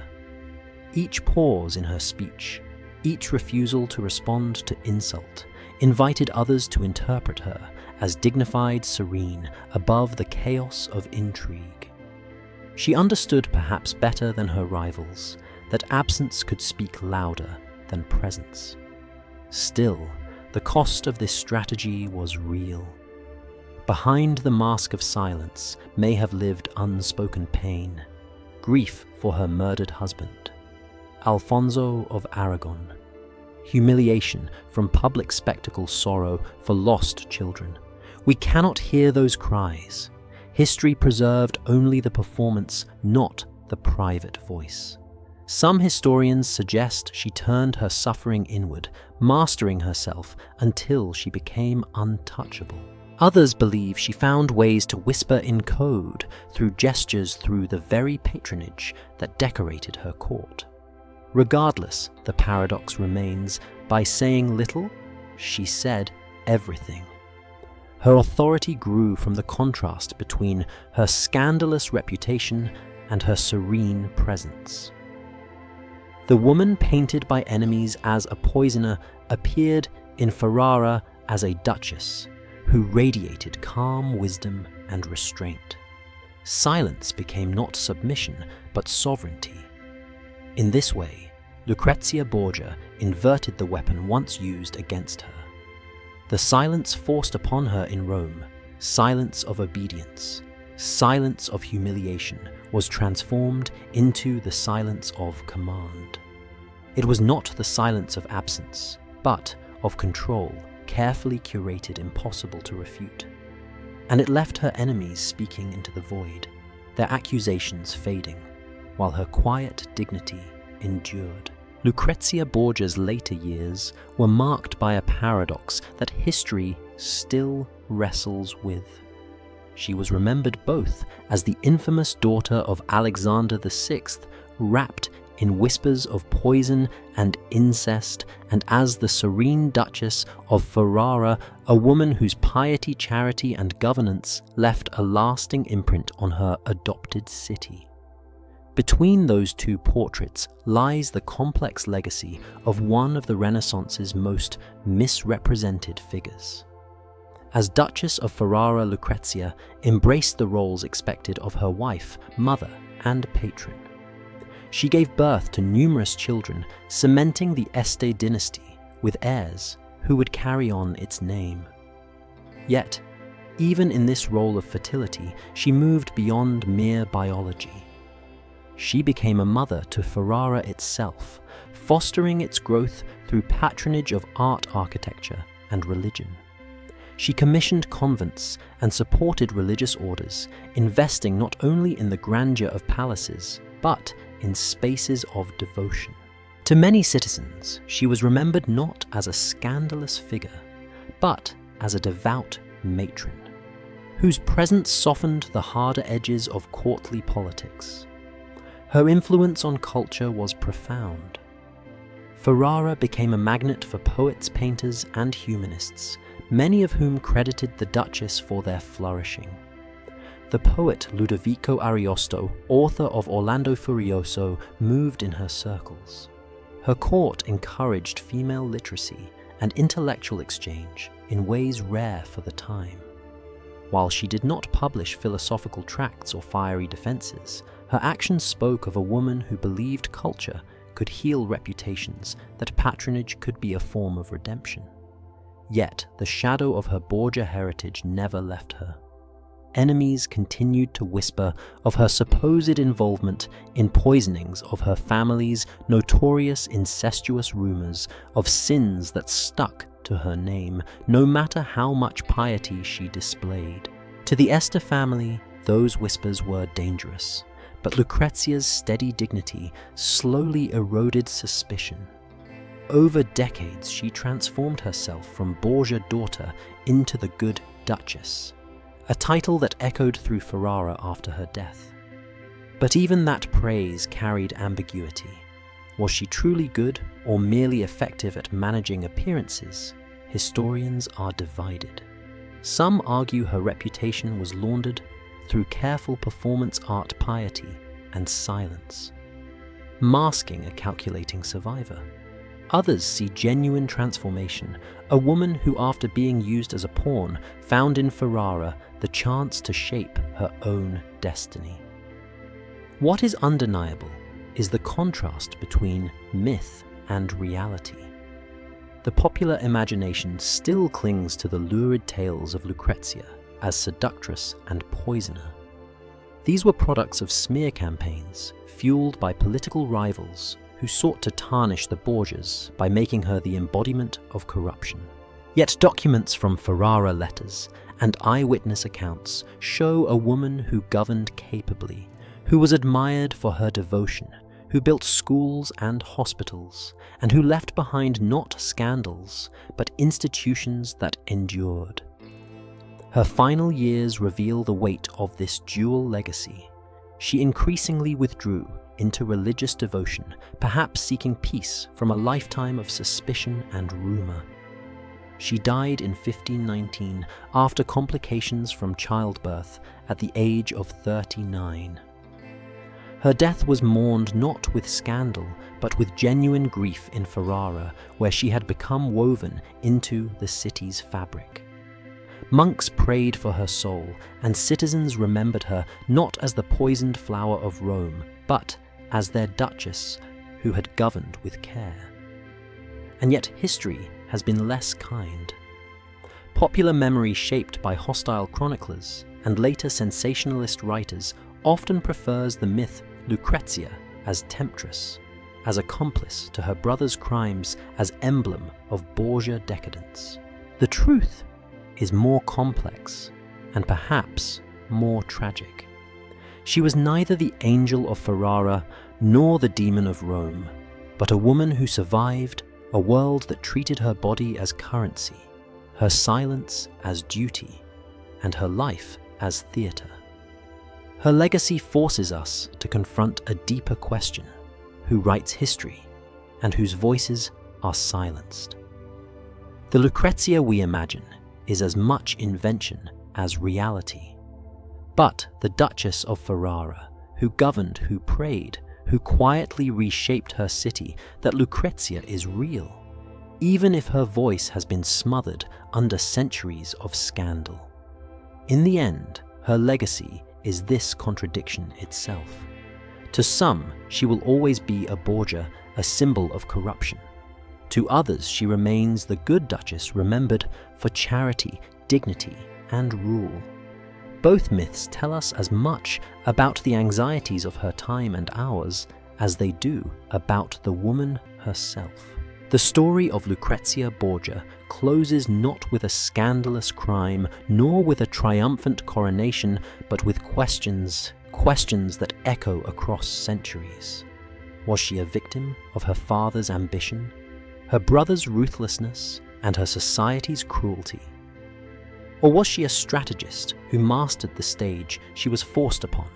Each pause in her speech, each refusal to respond to insult, invited others to interpret her as dignified, serene, above the chaos of intrigue. She understood perhaps better than her rivals that absence could speak louder than presence. Still, the cost of this strategy was real. behind the mask of silence may have lived unspoken pain, grief for her murdered husband, Alfonso of Aragon, humiliation from public spectacle, sorrow for lost children. We cannot hear those cries. History preserved only the performance, not the private voice. Some historians suggest she turned her suffering inward, mastering herself until she became untouchable. Others believe she found ways to whisper in code through gestures through the very patronage that decorated her court. Regardless, the paradox remains, by saying little, she said everything. Her authority grew from the contrast between her scandalous reputation and her serene presence. The woman painted by enemies as a poisoner appeared in Ferrara as a duchess who radiated calm wisdom and restraint. Silence became not submission, but sovereignty. In this way, Lucrezia Borgia inverted the weapon once used against her. The silence forced upon her in Rome, silence of obedience, silence of humiliation, was transformed into the silence of command. It was not the silence of absence, but of control, carefully curated, impossible to refute. And it left her enemies speaking into the void, their accusations fading, while her quiet dignity endured. Lucrezia Borgia's later years were marked by a paradox that history still wrestles with. She was remembered both as the infamous daughter of Alexander VI, wrapped in whispers of poison and incest, and as the serene Duchess of Ferrara, a woman whose piety, charity, and governance left a lasting imprint on her adopted city. Between those two portraits lies the complex legacy of one of the Renaissance's most misrepresented figures. As Duchess of Ferrara, Lucrezia embraced the roles expected of her wife, mother, and patron. She gave birth to numerous children, cementing the Este dynasty with heirs who would carry on its name. Yet, even in this role of fertility, she moved beyond mere biology. She became a mother to Ferrara itself, fostering its growth through patronage of art, architecture, and religion. She commissioned convents and supported religious orders, investing not only in the grandeur of palaces, but in spaces of devotion. To many citizens, she was remembered not as a scandalous figure, but as a devout matron, whose presence softened the harder edges of courtly politics. Her influence on culture was profound. Ferrara became a magnet for poets, painters, and humanists, many of whom credited the Duchess for their flourishing. The poet Ludovico Ariosto, author of Orlando Furioso, moved in her circles. Her court encouraged female literacy and intellectual exchange in ways rare for the time. While she did not publish philosophical tracts or fiery defenses, her actions spoke of a woman who believed culture could heal reputations, that patronage could be a form of redemption. Yet the shadow of her Borgia heritage never left her. Enemies continued to whisper of her supposed involvement in poisonings of her family's notorious incestuous rumors of sins that stuck to her name, no matter how much piety she displayed. To the Este family, those whispers were dangerous, but Lucrezia's steady dignity slowly eroded suspicion. Over decades, she transformed herself from Borgia daughter into the good Duchess, a title that echoed through Ferrara after her death. But even that praise carried ambiguity. Was she truly good or merely effective at managing appearances? Historians are divided. Some argue her reputation was laundered through careful performance art piety and silence, masking a calculating survivor. Others see genuine transformation, a woman who, after being used as a pawn, found in Ferrara the chance to shape her own destiny. What is undeniable is the contrast between myth and reality. The popular imagination still clings to the lurid tales of Lucrezia as seductress and poisoner. These were products of smear campaigns fueled by political rivals who sought to tarnish the Borgias by making her the embodiment of corruption. Yet documents from Ferrara letters and eyewitness accounts show a woman who governed capably, who was admired for her devotion, who built schools and hospitals, and who left behind not scandals, but institutions that endured. Her final years reveal the weight of this dual legacy. She increasingly withdrew into religious devotion, perhaps seeking peace from a lifetime of suspicion and rumor. She died in 1519 after complications from childbirth at the age of 39. Her death was mourned not with scandal, but with genuine grief in Ferrara, where she had become woven into the city's fabric. Monks prayed for her soul, and citizens remembered her not as the poisoned flower of Rome, but as their duchess who had governed with care. And yet history has been less kind. Popular memory shaped by hostile chroniclers and later sensationalist writers often prefers the myth Lucrezia as temptress, as accomplice to her brother's crimes, as emblem of Borgia decadence. The truth is more complex and perhaps more tragic. She was neither the angel of Ferrara nor the demon of Rome, but a woman who survived a world that treated her body as currency, her silence as duty, and her life as theatre. Her legacy forces us to confront a deeper question: who writes history and whose voices are silenced? The Lucrezia we imagine is as much invention as reality. But the Duchess of Ferrara, who governed, who prayed, who quietly reshaped her city, that Lucrezia is real, even if her voice has been smothered under centuries of scandal. In the end, her legacy is this contradiction itself. To some, she will always be a Borgia, a symbol of corruption. To others, she remains the good duchess remembered for charity, dignity, and rule. Both myths tell us as much about the anxieties of her time and ours as they do about the woman herself. The story of Lucrezia Borgia closes not with a scandalous crime, nor with a triumphant coronation, but with questions that echo across centuries. Was she a victim of her father's ambition, her brother's ruthlessness, and her society's cruelty? Or was she a strategist who mastered the stage she was forced upon,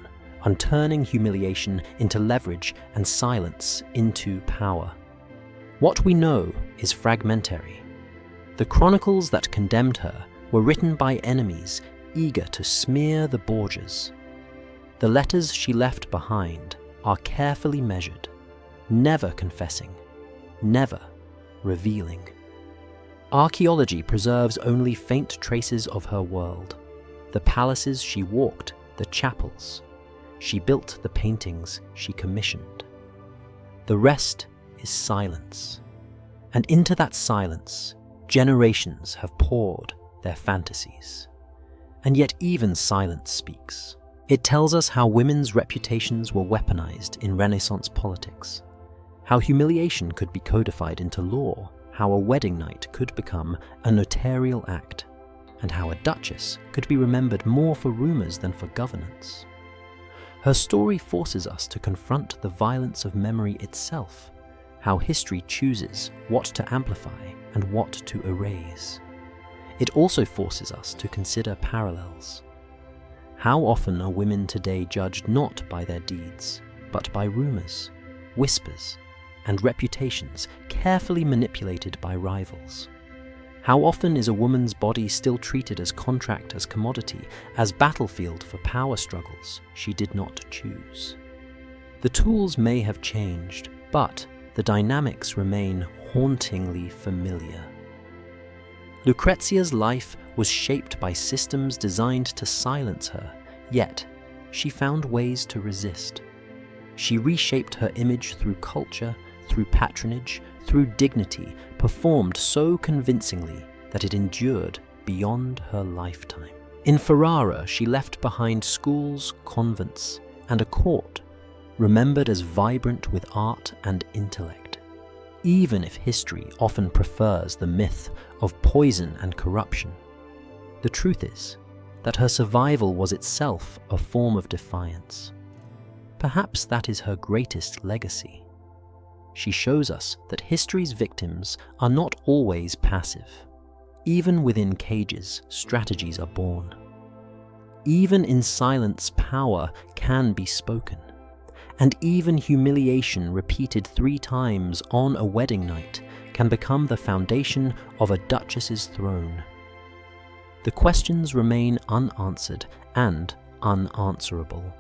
turning humiliation into leverage and silence into power? What we know is fragmentary. The chronicles that condemned her were written by enemies eager to smear the Borgias. The letters she left behind are carefully measured, never confessing, never revealing. Archaeology preserves only faint traces of her world: the palaces she walked, the chapels. She built the paintings she commissioned. The rest is silence. And into that silence, generations have poured their fantasies. And yet even silence speaks. It tells us how women's reputations were weaponized in Renaissance politics, how humiliation could be codified into law, how a wedding night could become a notarial act, and how a duchess could be remembered more for rumors than for governance. Her story forces us to confront the violence of memory itself, how history chooses what to amplify and what to erase. It also forces us to consider parallels. How often are women today judged not by their deeds, but by rumors, whispers, and reputations carefully manipulated by rivals? How often is a woman's body still treated as contract, as commodity, as battlefield for power struggles she did not choose? The tools may have changed, but the dynamics remain hauntingly familiar. Lucrezia's life was shaped by systems designed to silence her, yet she found ways to resist. She reshaped her image through culture, through patronage, through dignity, performed so convincingly that it endured beyond her lifetime. In Ferrara, she left behind schools, convents, and a court, remembered as vibrant with art and intellect, even if history often prefers the myth of poison and corruption. The truth is that her survival was itself a form of defiance. Perhaps that is her greatest legacy. She shows us that history's victims are not always passive. Even within cages, strategies are born. Even in silence, power can be spoken. And even humiliation repeated 3 times on a wedding night can become the foundation of a duchess's throne. The questions remain unanswered and unanswerable.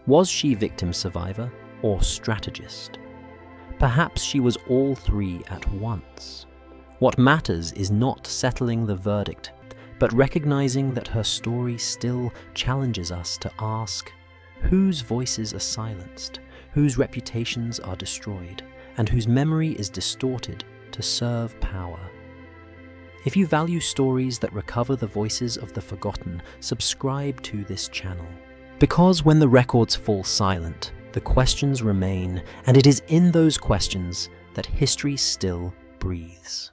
Was she victim survivor or strategist? Perhaps she was all 3 at once. What matters is not settling the verdict, but recognizing that her story still challenges us to ask, whose voices are silenced, whose reputations are destroyed, and whose memory is distorted to serve power? If you value stories that recover the voices of the forgotten, subscribe to this channel. Because when the records fall silent, the questions remain, and it is in those questions that history still breathes.